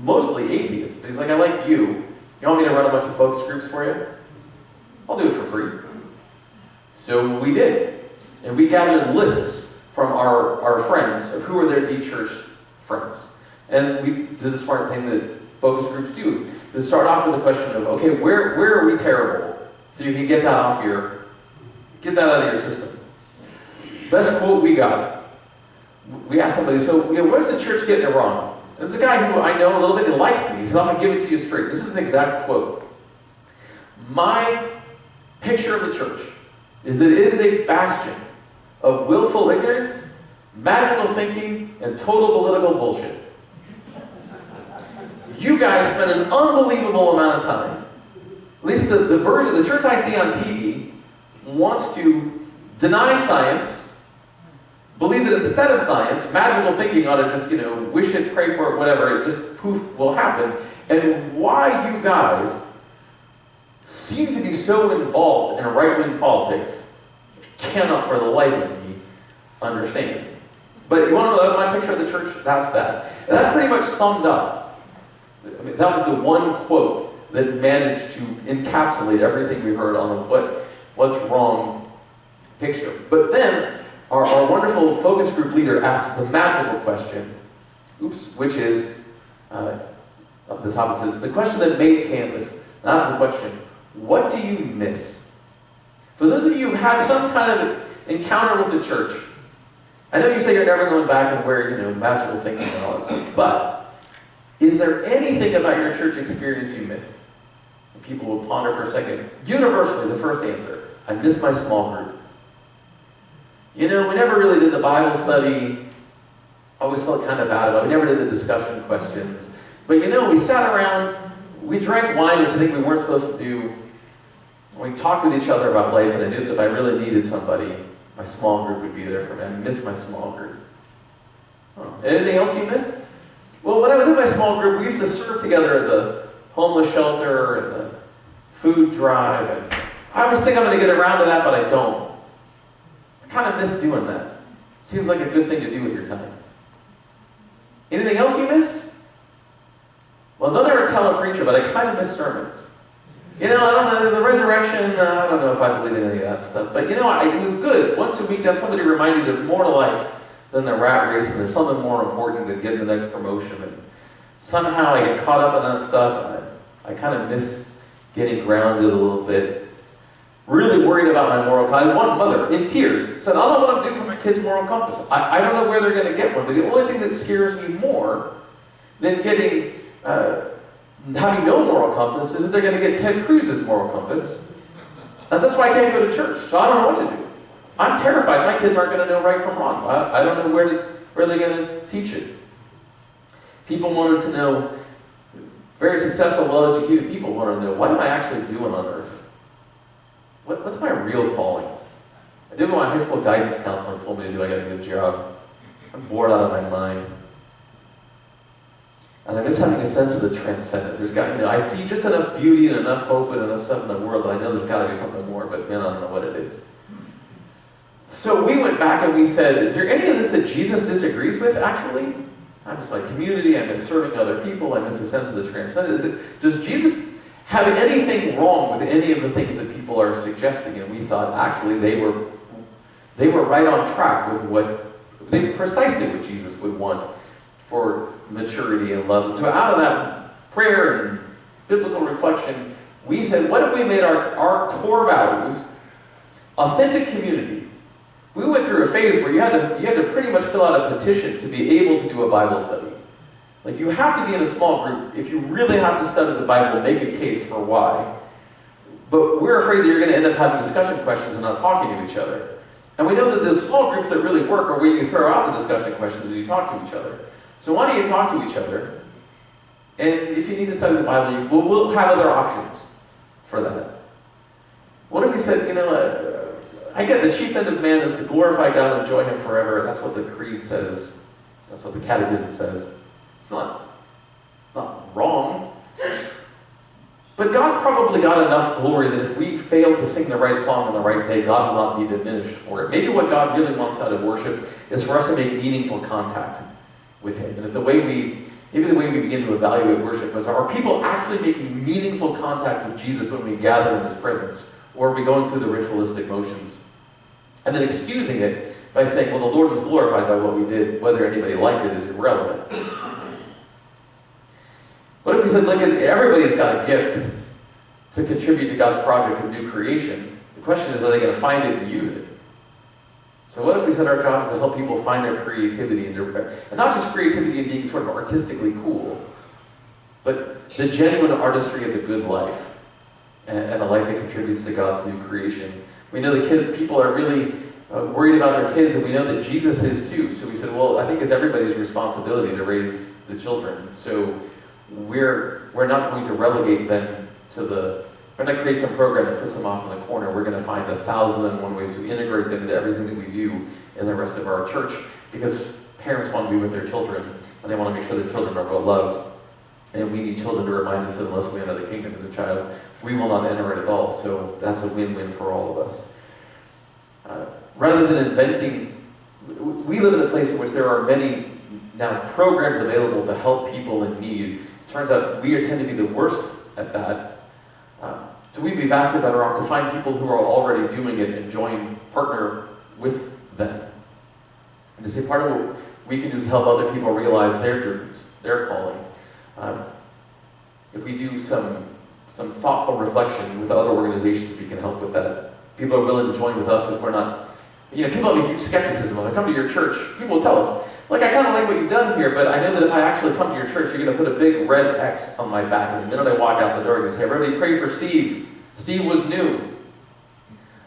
mostly atheist, but he's like, I like you. You want me to run a bunch of focus groups for you? I'll do it for free. So we did. And we gathered lists from our friends of who are their D-Church friends. And we did the smart thing that focus groups do. They start off with the question of, okay, where are we terrible? So you can get that out of your system. Best quote we got. We asked somebody, so where's the church getting it wrong? There's a guy who I know a little bit and likes me, so I'm going to give it to you straight. This is an exact quote. My picture of the church is that it is a bastion of willful ignorance, magical thinking, and total political bullshit. You guys spend an unbelievable amount of time, at least the version, the church I see on TV, wants to deny science, believe that instead of science, magical thinking ought to just, wish it, pray for it, whatever, it just poof will happen. And why you guys seem to be so involved in right-wing politics, cannot for the life of me understand. But you want to know my picture of the church? That's that. And that pretty much summed up. I mean, that was the one quote that managed to encapsulate everything we heard on the what's wrong picture. But then, our wonderful focus group leader asked the magical question, which is, up the top it says, the question that made Canvas. That's the question, what do you miss? For those of you who've had some kind of encounter with the church, I know you say you're never going back and wear, magical thinking and all that stuff, but is there anything about your church experience you miss? And people will ponder for a second. Universally, the first answer, I miss my small group. We never really did the Bible study. I always felt kind of bad about it. We never did the discussion questions. But we sat around, we drank wine, which I think we weren't supposed to do. We talked with each other about life, and I knew that if I really needed somebody, my small group would be there for me. I miss my small group. Oh. Anything else you miss? Well, when I was in my small group, we used to serve together at the homeless shelter and the food drive. And I always think I'm going to get around to that, but I don't. I kind of miss doing that. Seems like a good thing to do with your time. Anything else you miss? Well, don't ever tell a preacher, but I kind of miss sermons. I don't know, the resurrection, I don't know if I believe in any of that stuff. But it was good. Once a week to have somebody remind you there's more to life than the rat race, and there's something more important than getting the next promotion. And somehow I get caught up in that stuff, and I kind of miss getting grounded a little bit. Really worried about my moral compass. One mother, in tears, said, I don't know what to do for my kid's moral compass. I don't know where they're going to get one, but the only thing that scares me more than getting, having no moral compass is that they're going to get Ted Cruz's moral compass. And that's why I can't go to church, so I don't know what to do. I'm terrified my kids aren't going to know right from wrong. I don't know where they're going to teach it. People wanted to know, very successful, well-educated people want to know, what am I actually doing on earth? What's my real calling? I did what my high school guidance counselor told me to do. I got a good job. I'm bored out of my mind. And I'm just having a sense of the transcendent. I see just enough beauty and enough hope and enough stuff in the world that I know there's got to be something more, but man, I don't know what it is. So we went back and we said, is there any of this that Jesus disagrees with, actually? I miss my community, I miss serving other people, I miss a sense of the transcendent. Does Jesus have anything wrong with any of the things that people are suggesting? And we thought, actually, they were right on track with precisely what Jesus would want for maturity and love. And so out of that prayer and biblical reflection, we said, what if we made our core values authentic community? We went through a phase where you had to pretty much fill out a petition to be able to do a Bible study. Like, you have to be in a small group if you really have to study the Bible, make a case for why. But we're afraid that you're going to end up having discussion questions and not talking to each other. And we know that the small groups that really work are where you throw out the discussion questions and you talk to each other. So why don't you talk to each other? And if you need to study the Bible, we'll have other options for that. What if we said, I get the chief end of man is to glorify God and enjoy Him forever. That's what the creed says. That's what the catechism says. It's not wrong. But God's probably got enough glory that if we fail to sing the right song on the right day, God will not be diminished for it. Maybe what God really wants out of worship is for us to make meaningful contact with Him. And if maybe the way we begin to evaluate worship is, are people actually making meaningful contact with Jesus when we gather in His presence? Or are we going through the ritualistic motions? And then excusing it by saying, well, the Lord was glorified by what we did. Whether anybody liked it is irrelevant. What if we said, look, everybody's got a gift to contribute to God's project of new creation. The question is, are they going to find it and use it? So what if we said our job is to help people find their creativity and not just creativity in being sort of artistically cool, but the genuine artistry of the good life and a life that contributes to God's new creation. We know people are really worried about their kids, and we know that Jesus is too. So we said, well, I think it's everybody's responsibility to raise the children. So we're not going to relegate them we're not create some program that puts them off in the corner. We're going to find 1,001 ways to integrate them into everything that we do in the rest of our church, because parents want to be with their children, and they want to make sure their children are well loved. And we need children to remind us that unless we enter the kingdom as a child, we will not enter it at all. So that's a win-win for all of us. Rather than inventing, we live in a place in which there are many now programs available to help people in need. It turns out we tend to be the worst at that. So we'd be vastly better off to find people who are already doing it and partner with them. And to say part of what we can do is help other people realize their dreams, their calling. If we do some thoughtful reflection with other organizations, we can help with that. People are willing to join with us if we're not, people have a huge skepticism. When I come to your church, people will tell us, look, I kind of like what you've done here, but I know that if I actually come to your church, you're going to put a big red X on my back. And the minute I walk out the door, you're going to say, everybody pray for Steve. Steve was new.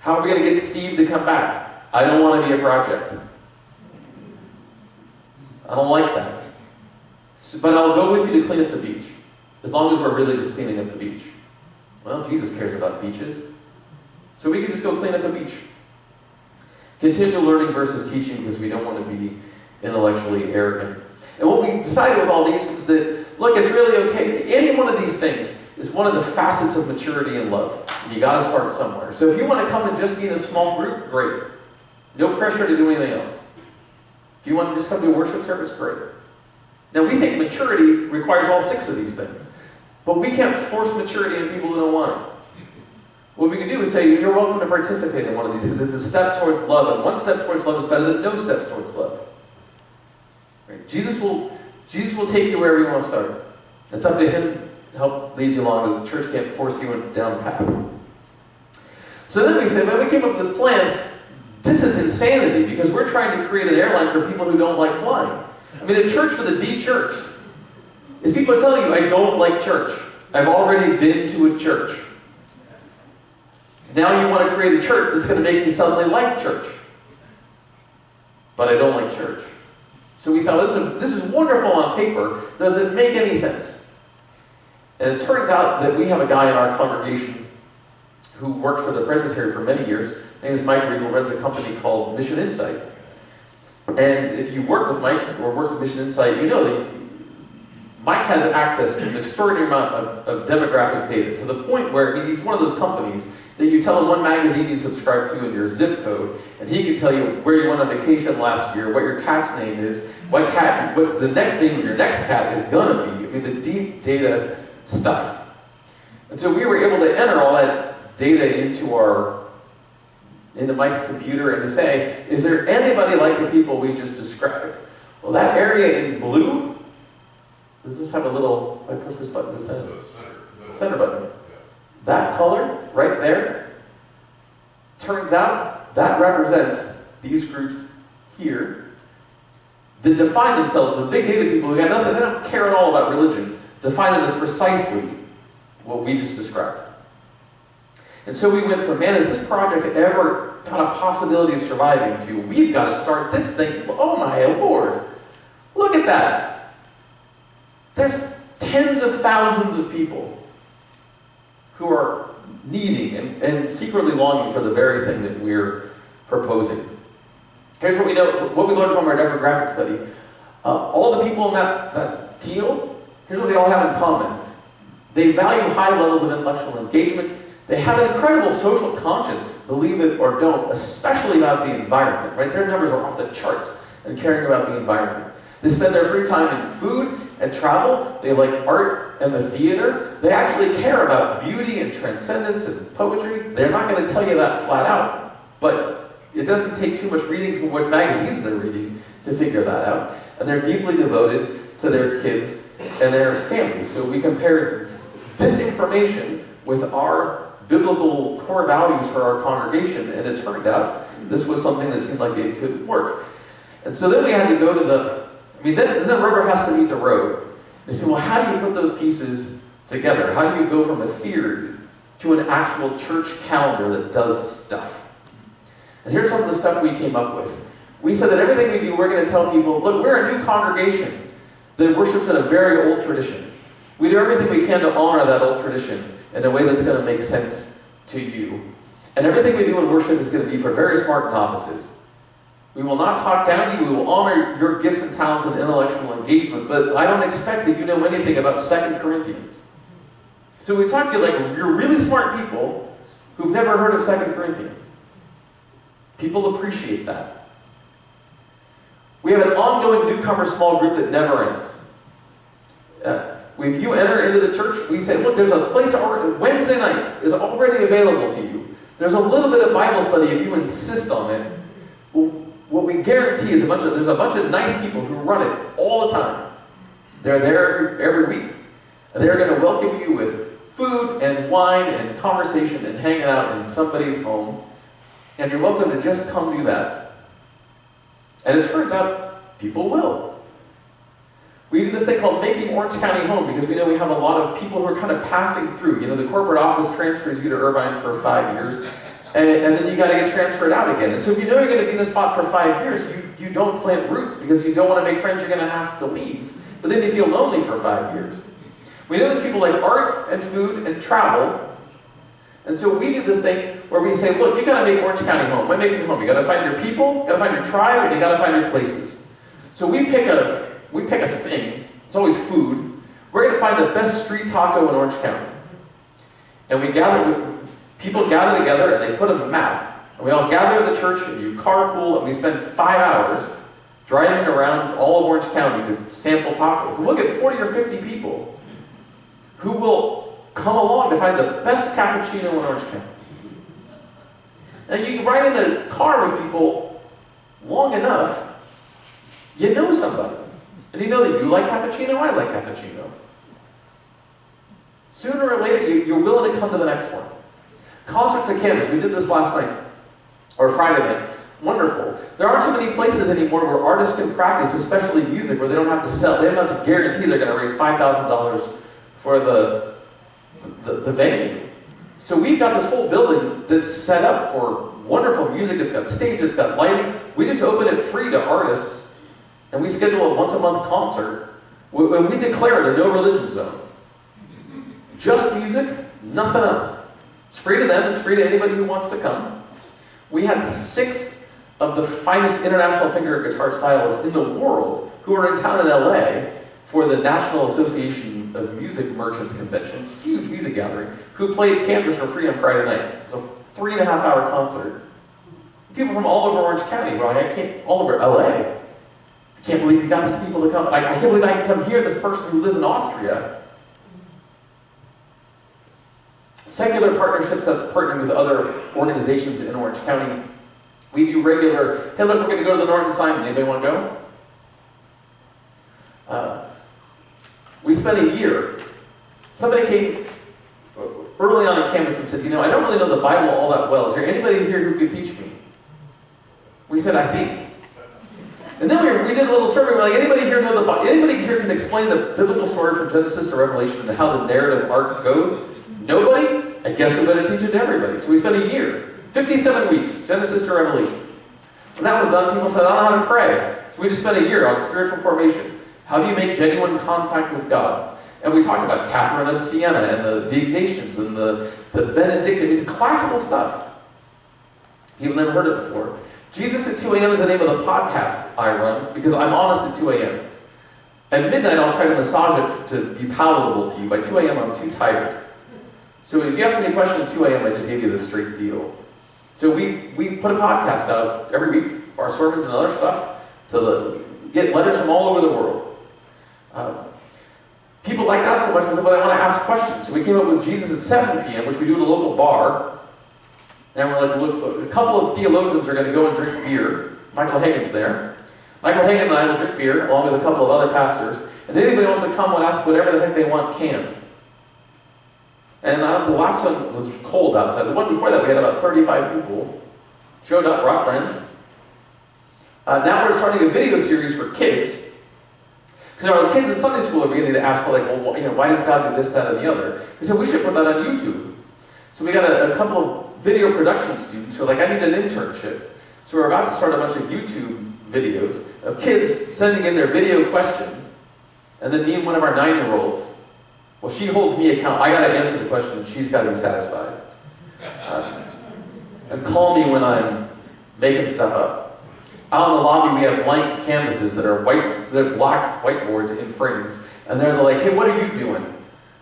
How are we going to get Steve to come back? I don't want to be a project. I don't like that. But I'll go with you to clean up the beach, as long as we're really just cleaning up the beach. Well, Jesus cares about beaches. So we can just go clean up the beach. Continue learning versus teaching, because we don't want to be intellectually arrogant. And what we decided with all these was that, look, it's really okay. Any one of these things is one of the facets of maturity and love. And you got to start somewhere. So if you want to come and just be in a small group, great. No pressure to do anything else. If you want to just come to a worship service, great. Now, we think maturity requires all 6 of these things. But we can't force maturity on people who don't want it. What we can do is say, you're welcome to participate in one of these, because it's a step towards love, and one step towards love is better than no steps towards love. Jesus will take you wherever you want to start. It's up to him to help lead you along. The church can't force you down the path. So then we said, well, we came up with this plan. This is insanity because we're trying to create an airline for people who don't like flying. I mean, a church for the de-churched is people are telling you, I don't like church. I've already been to a church. Now you want to create a church that's going to make me suddenly like church. But I don't like church. So we thought, this is wonderful on paper. Does it make any sense? And it turns out that we have a guy in our congregation who worked for the Presbytery for many years. His name is Mike Riegel, runs a company called Mission Insight. And if you work with Mike or work with Mission Insight, you know that Mike has access to an extraordinary amount of demographic data to the point where, I mean, he's one of those companies that you tell him what magazine you subscribe to and your zip code, and he can tell you where you went on vacation last year, what your cat's name is, what the next name of your next cat is gonna be. I mean, the deep data stuff. And so we were able to enter all that data into Mike's computer and to say, is there anybody like the people we just described? Well, that area in blue, does this have a little, if I push this button, does that? Center button. That color right there, turns out that represents these groups here that define themselves, the big data people who got nothing, they don't care at all about religion, define them as precisely what we just described. And so we went from, man, is this project ever got a possibility of surviving, to we've got to start this thing, oh my Lord, look at that. There's tens of thousands of people who are needing and secretly longing for the very thing that we're proposing. Here's what we know, what we learned from our demographic study. All the people in that teal, here's what they all have in common. They value high levels of intellectual engagement. They have an incredible social conscience, believe it or don't, especially about the environment, right? Their numbers are off the charts in caring about the environment. They spend their free time in food and travel. They like art and the theater. They actually care about beauty and transcendence and poetry. They're not going to tell you that flat out, but it doesn't take too much reading from what magazines they're reading to figure that out. And they're deeply devoted to their kids and their families. So we compared this information with our biblical core values for our congregation, and it turned out this was something that seemed like it could work. And so then we had to go to then the rubber has to meet the road. They say, well, how do you put those pieces together? How do you go from a theory to an actual church calendar that does stuff? And here's some of the stuff we came up with. We said that everything we do, we're going to tell people, look, we're a new congregation that worships in a very old tradition. We do everything we can to honor that old tradition in a way that's going to make sense to you. And everything we do in worship is going to be for very smart novices. We will not talk down to you. We will honor your gifts and talents and intellectual engagement, but I don't expect that you know anything about 2 Corinthians. So we talk to you like you're really smart people who've never heard of 2 Corinthians. People appreciate that. We have an ongoing newcomer small group that never ends. If you enter into the church, we say, look, there's a place, Wednesday night is already available to you. There's a little bit of Bible study if you insist on it. Well, what we guarantee is there's a bunch of nice people who run it all the time. They're there every week. And they're going to welcome you with food and wine and conversation and hanging out in somebody's home. And you're welcome to just come do that. And it turns out people will. We do this thing called Making Orange County Home because we know we have a lot of people who are kind of passing through. You know, the corporate office transfers you to Irvine for 5 years. And then you got to get transferred out again. And so if you know you're going to be in the spot for 5 years, you don't plant roots because you don't want to make friends you're going to have to leave. But then you feel lonely for 5 years. We know there's people like art and food and travel. And so we do this thing where we say, look, you got to make Orange County home. What makes it home? You got to find your people, you got to find your tribe, and you got to find your places. So we pick a thing. It's always food. We're going to find the best street taco in Orange County. And people gather together and they put a map. And we all gather in the church and you carpool and we spend 5 hours driving around all of Orange County to sample tacos. And we'll get 40 or 50 people who will come along to find the best cappuccino in Orange County. And you ride in the car with people long enough, you know somebody. And you know that you like cappuccino, I like cappuccino. Sooner or later, you're willing to come to the next one. Concerts at campus, we did this last night, or Friday night. Wonderful. There aren't too many places anymore where artists can practice, especially music, where they don't have to sell, they don't have to guarantee they're going to raise $5,000 for the venue. So we've got this whole building that's set up for wonderful music. It's got stage, it's got lighting. We just open it free to artists, and we schedule a once-a-month concert. When we declare it a no religion zone. Just music, nothing else. It's free to them, it's free to anybody who wants to come. We had 6 of the finest international finger guitar stylists in the world who are in town in LA for the National Association of Music Merchants Convention. It's a huge music gathering, who played campus for free on Friday night. It was a 3.5-hour concert. People from all over Orange County, all over LA. I can't believe you got these people to come. I can't believe I can come hear this person who lives in Austria. Secular partnerships, that's partnering with other organizations in Orange County. We do regular, hey look, we're going to go to the Norton Simon. Anybody want to go? We spent a year. Somebody came early on in campus and said, you know, I don't really know the Bible all that well. Is there anybody here who could teach me? We said, I think. And then we did a little survey. We're like, anybody here know the Bible? Anybody here can explain the biblical story from Genesis to Revelation and how the narrative arc goes? Nobody? I guess we better teach it to everybody. So we spent a year, 57 weeks, Genesis to Revelation. When that was done, people said, I don't know how to pray. So we just spent a year on spiritual formation. How do you make genuine contact with God? And we talked about Catherine of Siena and the Ignatians and the Benedictine. It's classical stuff. People never heard it before. Jesus at 2 a.m. is the name of the podcast I run because I'm honest at 2 a.m. At midnight, I'll try to massage it to be palatable to you. By 2 a.m., I'm too tired. So if you ask me a question at 2 a.m., I just gave you the straight deal. So we put a podcast out every week, our sermons and other stuff, to get letters from all over the world. People like that so much, they said, well, I want to ask questions. So we came up with Jesus at 7 p.m., which we do at a local bar. And we're like, look, a couple of theologians are going to go and drink beer. Michael Hagen's there. Michael Hagen and I will drink beer, along with a couple of other pastors. And anybody wants to come and ask whatever the heck they want can. And the last one was cold outside. The one before that, we had about 35 people. Showed up, brought friends. Now we're starting a video series for kids. Because our kids in Sunday school are beginning to ask, well, why does God do this, that, and the other? We said, we should put that on YouTube. So we got a couple of video production students who are like, I need an internship. So we're about to start a bunch of YouTube videos of kids sending in their video question. And then me and one of our 9-year-olds, well, she holds me accountable. I got to answer the question, and she's got to be satisfied. And call me when I'm making stuff up. Out in the lobby, we have blank canvases that are they're black whiteboards in frames. And they're like, hey, what are you doing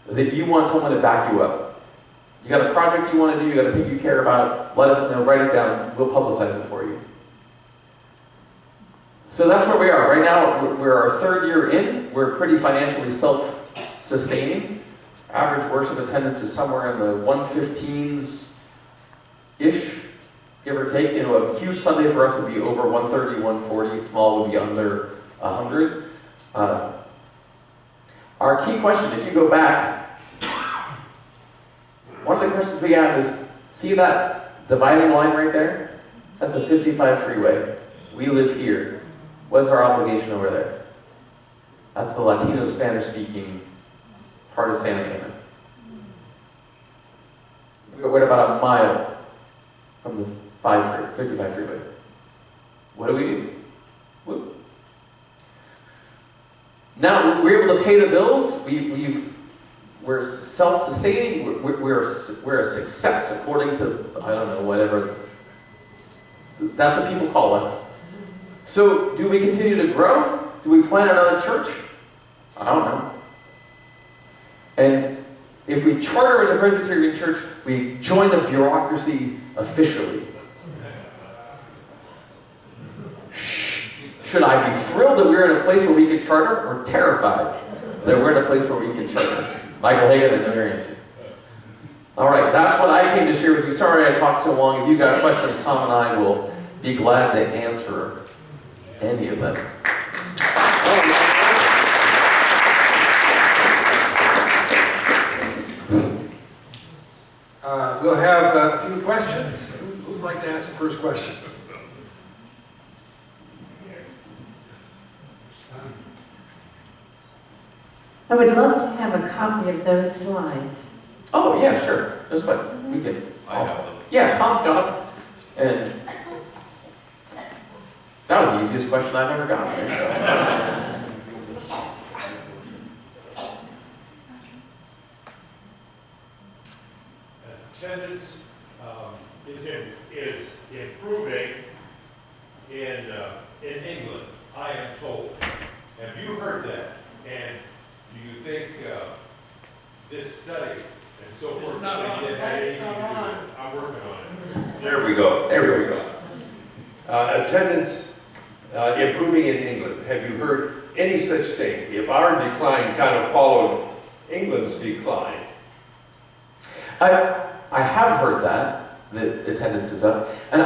that you want someone to back you up? You got a project you want to do, you got a thing you care about, let us know, write it down, we'll publicize it for you. So that's where we are. Right now, we're our 3rd year in. We're pretty financially self-sustaining. Average worship attendance is somewhere in the 115s-ish, give or take. A huge Sunday for us would be over 130, 140. Small would be under 100. Our key question, if you go back, one of the questions we have is, see that dividing line right there? That's the 55 freeway. We live here. What's our obligation over there? That's the Latino Spanish-speaking part of Santa Ana. We're about a mile from the 55 freeway. What do? Whoop. Now, we're able to pay the bills. We're self-sustaining. We're a success according to, I don't know, whatever. That's what people call us. So, do we continue to grow? Do we plant another church? I don't know. And if we charter as a Presbyterian church, we join the bureaucracy officially. Should I be thrilled that we're in a place where we can charter, or terrified that we're in a place where we can charter? Michael Hagen, I know your answer. All right, that's what I came to share with you. Sorry I talked so long. If you've got questions, Tom and I will be glad to answer any of them. That's the first question. I would love to have a copy of those slides. Oh, yeah, sure. That's what we can. I have them. Yeah, Tom's got them. And that was the easiest question I've ever gotten. There you go. Attendance is improving in England, I am told. Have you heard that? And do you think this study and so forth? It's not on. had anything to do It's not with on. it? I'm working on it. There we go. There we go. Attendance improving in England. Have you heard any such thing? If our decline kind of followed England's decline. I have heard that attendance is up. And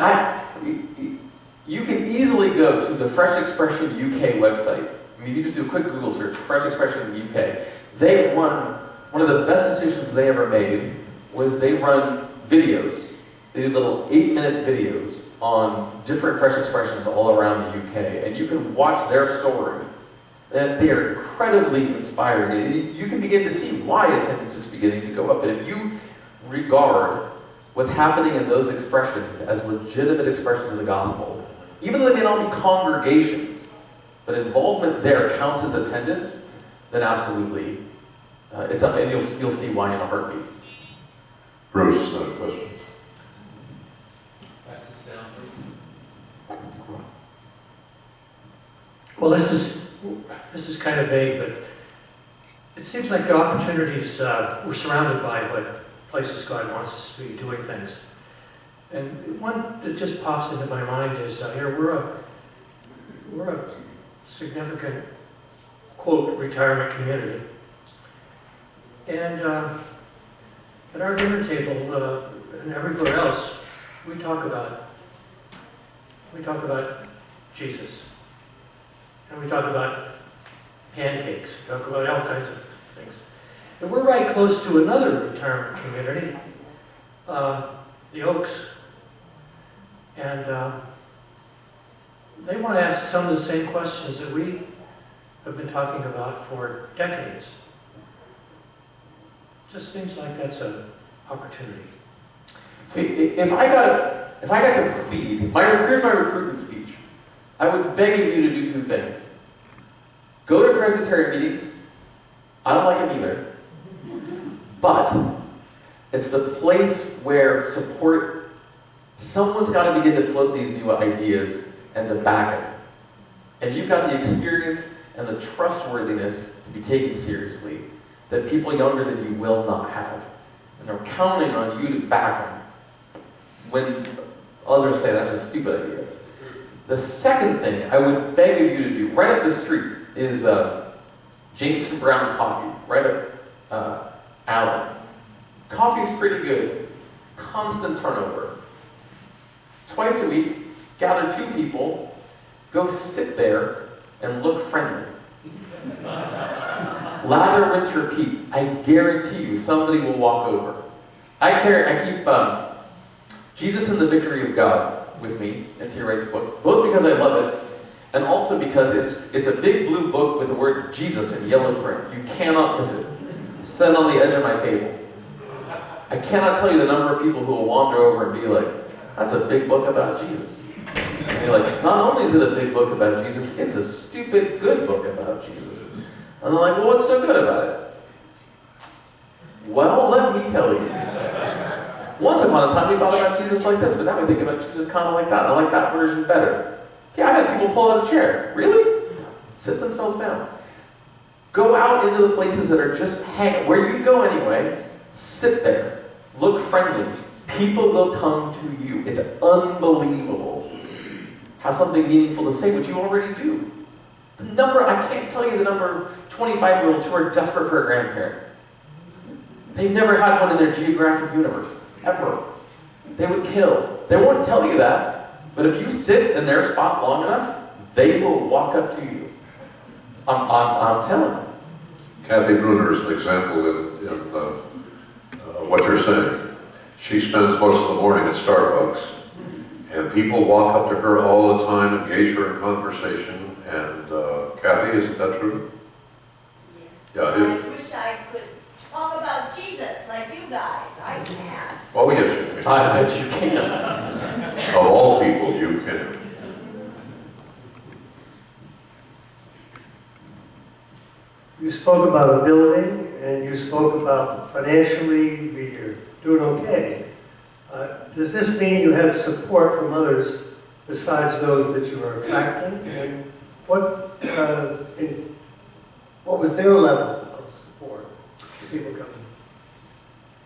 you can easily go to the Fresh Expression UK website. I mean, you just do a quick Google search, Fresh Expression UK. They run, one of the best decisions they ever made was they run videos. They do little 8-minute videos on different Fresh Expressions all around the UK. And you can watch their story. And they are incredibly inspiring. You can begin to see why attendance is beginning to go up. But if you regard what's happening in those expressions as legitimate expressions of the gospel, even though they may not be congregations, but involvement there counts as attendance, then absolutely it's up, and you'll see why in a heartbeat. Bruce, another question. Pass this down, please. Well, this is kind of vague, but it seems like the opportunities, we're surrounded by what places God wants us to be doing things. And one that just pops into my mind is here we're a significant, quote, retirement community. And at our dinner table and everywhere else, we talk about Jesus. And we talk about pancakes, we talk about all kinds of things. And we're right close to another retirement community, the Oaks. And they want to ask some of the same questions that we have been talking about for decades. Just seems like that's an opportunity. So if I got to plead, here's my recruitment speech. I would beg of you to do two things. Go to Presbyterian meetings. I don't like them either. But it's the place where someone's got to begin to float these new ideas and to back it. And you've got the experience and the trustworthiness to be taken seriously that people younger than you will not have. And they're counting on you to back them when others say that's a stupid idea. The second thing I would beg of you to do, right up the street, is Jameson Brown Coffee, right up Allen. Coffee's pretty good. Constant turnover. Twice a week, gather 2 people, go sit there and look friendly. Lather, rinse, repeat. I guarantee you somebody will walk over. I keep Jesus and the Victory of God with me, N.T. Wright's book, both because I love it, and also because it's a big blue book with the word Jesus in yellow print. You cannot miss it. Set on the edge of my table. I cannot tell you the number of people who will wander over and be like, that's a big book about Jesus. And you're like, not only is it a big book about Jesus, it's a stupid good book about Jesus. And they're like, well, what's so good about it? Well, let me tell you. Once upon a time, we thought about Jesus like this, but now we think about Jesus kind of like that. I like that version better. Yeah, I had people pull out a chair. Really? Sit themselves down. Go out into the places that are just where you go anyway. Sit there. Look friendly. People will come to you. It's unbelievable. Have something meaningful to say, which you already do. I can't tell you the number of 25-year-olds who are desperate for a grandparent. They've never had one in their geographic universe. Ever. They would kill. They won't tell you that, but if you sit in their spot long enough, they will walk up to you. I'm telling you. Kathy Bruner is an example in what you're saying. She spends most of the morning at Starbucks, And people walk up to her all the time, engage her in conversation. And Kathy, isn't that true? Yes. Yeah, it is. I wish I could talk about Jesus like you guys. I can't. Oh, yes, you can. I bet you can. Of all people, you can. You spoke about a building, and you spoke about financially, you're doing okay. Does this mean you had support from others besides those that you were attracting? And what was their level of support for people coming?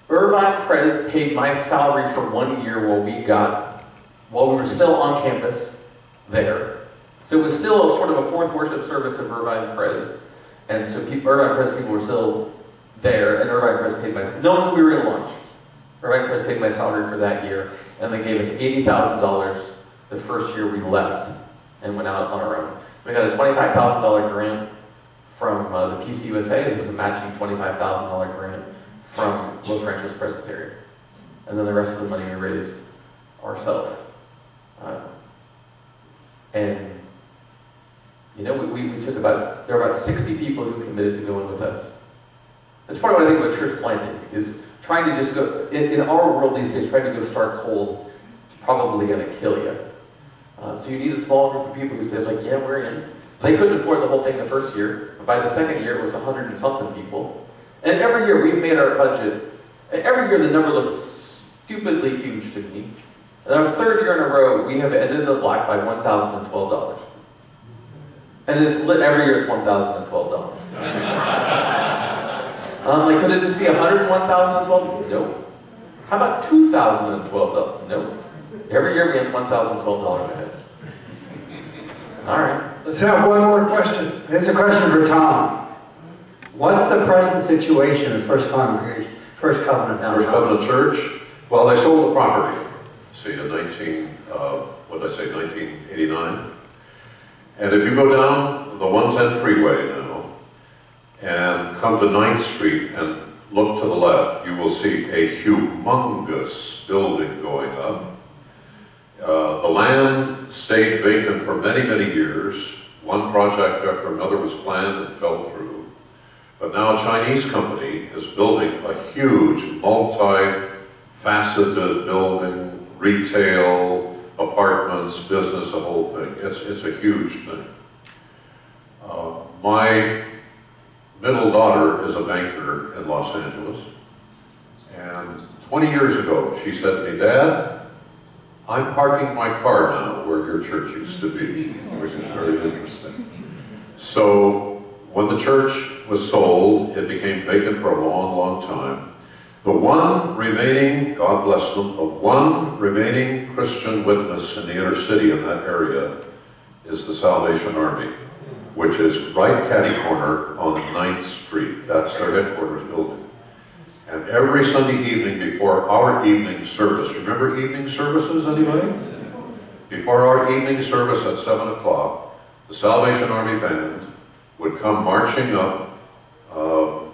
Irvine Pres paid my salary for 1 year while we were still on campus there. So it was still sort of a fourth worship service of Irvine Pres. And so Irvine Pres people were still there, and Irvine Pres paid my salary. Knowing we were going to launch, Irvine Pres paid my salary for that year, and they gave us $80,000 the first year we left and went out on our own. We got a $25,000 grant from the PCUSA. It was a matching $25,000 grant from Los Ranchos Presbyterian. And then the rest of the money we raised ourselves. And you know, we took there were about 60 people who committed to going with us. That's part of what I think about church planting, is trying to just go, in our world these days, trying to go start cold is probably going to kill you. So you need a small group of people who say, like, yeah, we're in. They couldn't afford the whole thing the first year, but by the second year it was 100 and something people. And every year we've made our budget, every year the number looks stupidly huge to me. And our third year in a row, we have ended the black by $1,012. And it's lit every year, it's $1,012. Like, could it just be $101,012? No. How about $2,012? No. Every year we end $1,012 ahead. All right. Let's have one more question. Here's a question for Tom. What's the present situation of First Covenant downtown? First Covenant Church, well, they sold the property, see, in 1989. And if you go down the 110 freeway now and come to 9th Street and look to the left, you will see a humongous building going up. The land stayed vacant for many, many years. One project after another was planned and fell through. But now a Chinese company is building a huge, multi-faceted building, retail, apartments, business, the whole thing. It's a huge thing. My middle daughter is a banker in Los Angeles. And 20 years ago, she said to me, Dad, I'm parking my car now where your church used to be, which is very interesting. So when the church was sold, it became vacant for a long, long time. The one remaining, God bless them, the one remaining Christian witness in the inner city in that area is the Salvation Army, which is right catty corner on 9th Street. That's their headquarters building. And every Sunday evening before our evening service, remember evening services, anybody? Before our evening service at 7 o'clock, the Salvation Army band would come marching up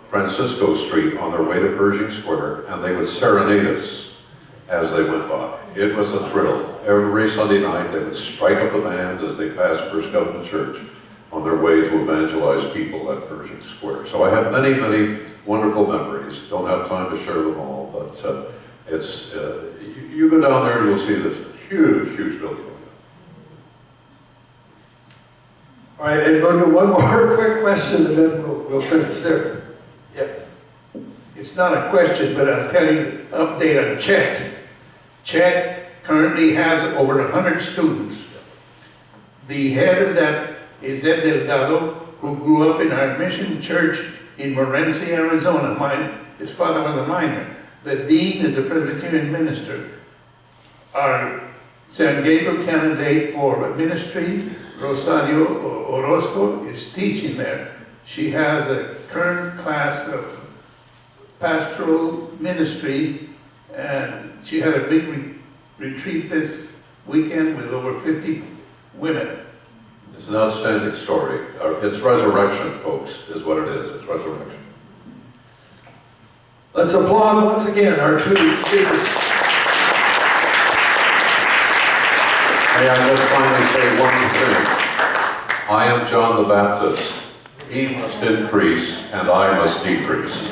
Francisco Street on their way to Pershing Square, and they would serenade us as they went by. It was a thrill. Every Sunday night, they would strike up the band as they passed First Covenant Church on their way to evangelize people at Pershing Square. So I have many, many wonderful memories. Don't have time to share them all, but you go down there and you'll see this huge, huge building. All right, and we'll do one more quick question and then we'll finish there. Yes. It's not a question, but I'll tell you, update on Chet. Chet currently has over 100 students. The head of that is Ed Delgado, who grew up in our mission church in Morenci, Arizona. His father was a miner. The dean is a Presbyterian minister. Our San Gabriel candidate for ministry, Rosario Orozco, is teaching there. She has a current class of pastoral ministry, and she had a big retreat this weekend with over 50 women. It's an outstanding story. It's resurrection, folks, is what it is. It's resurrection. Let's applaud once again our two speakers. May I just finally say one thing? I am John the Baptist. He must increase and I must decrease.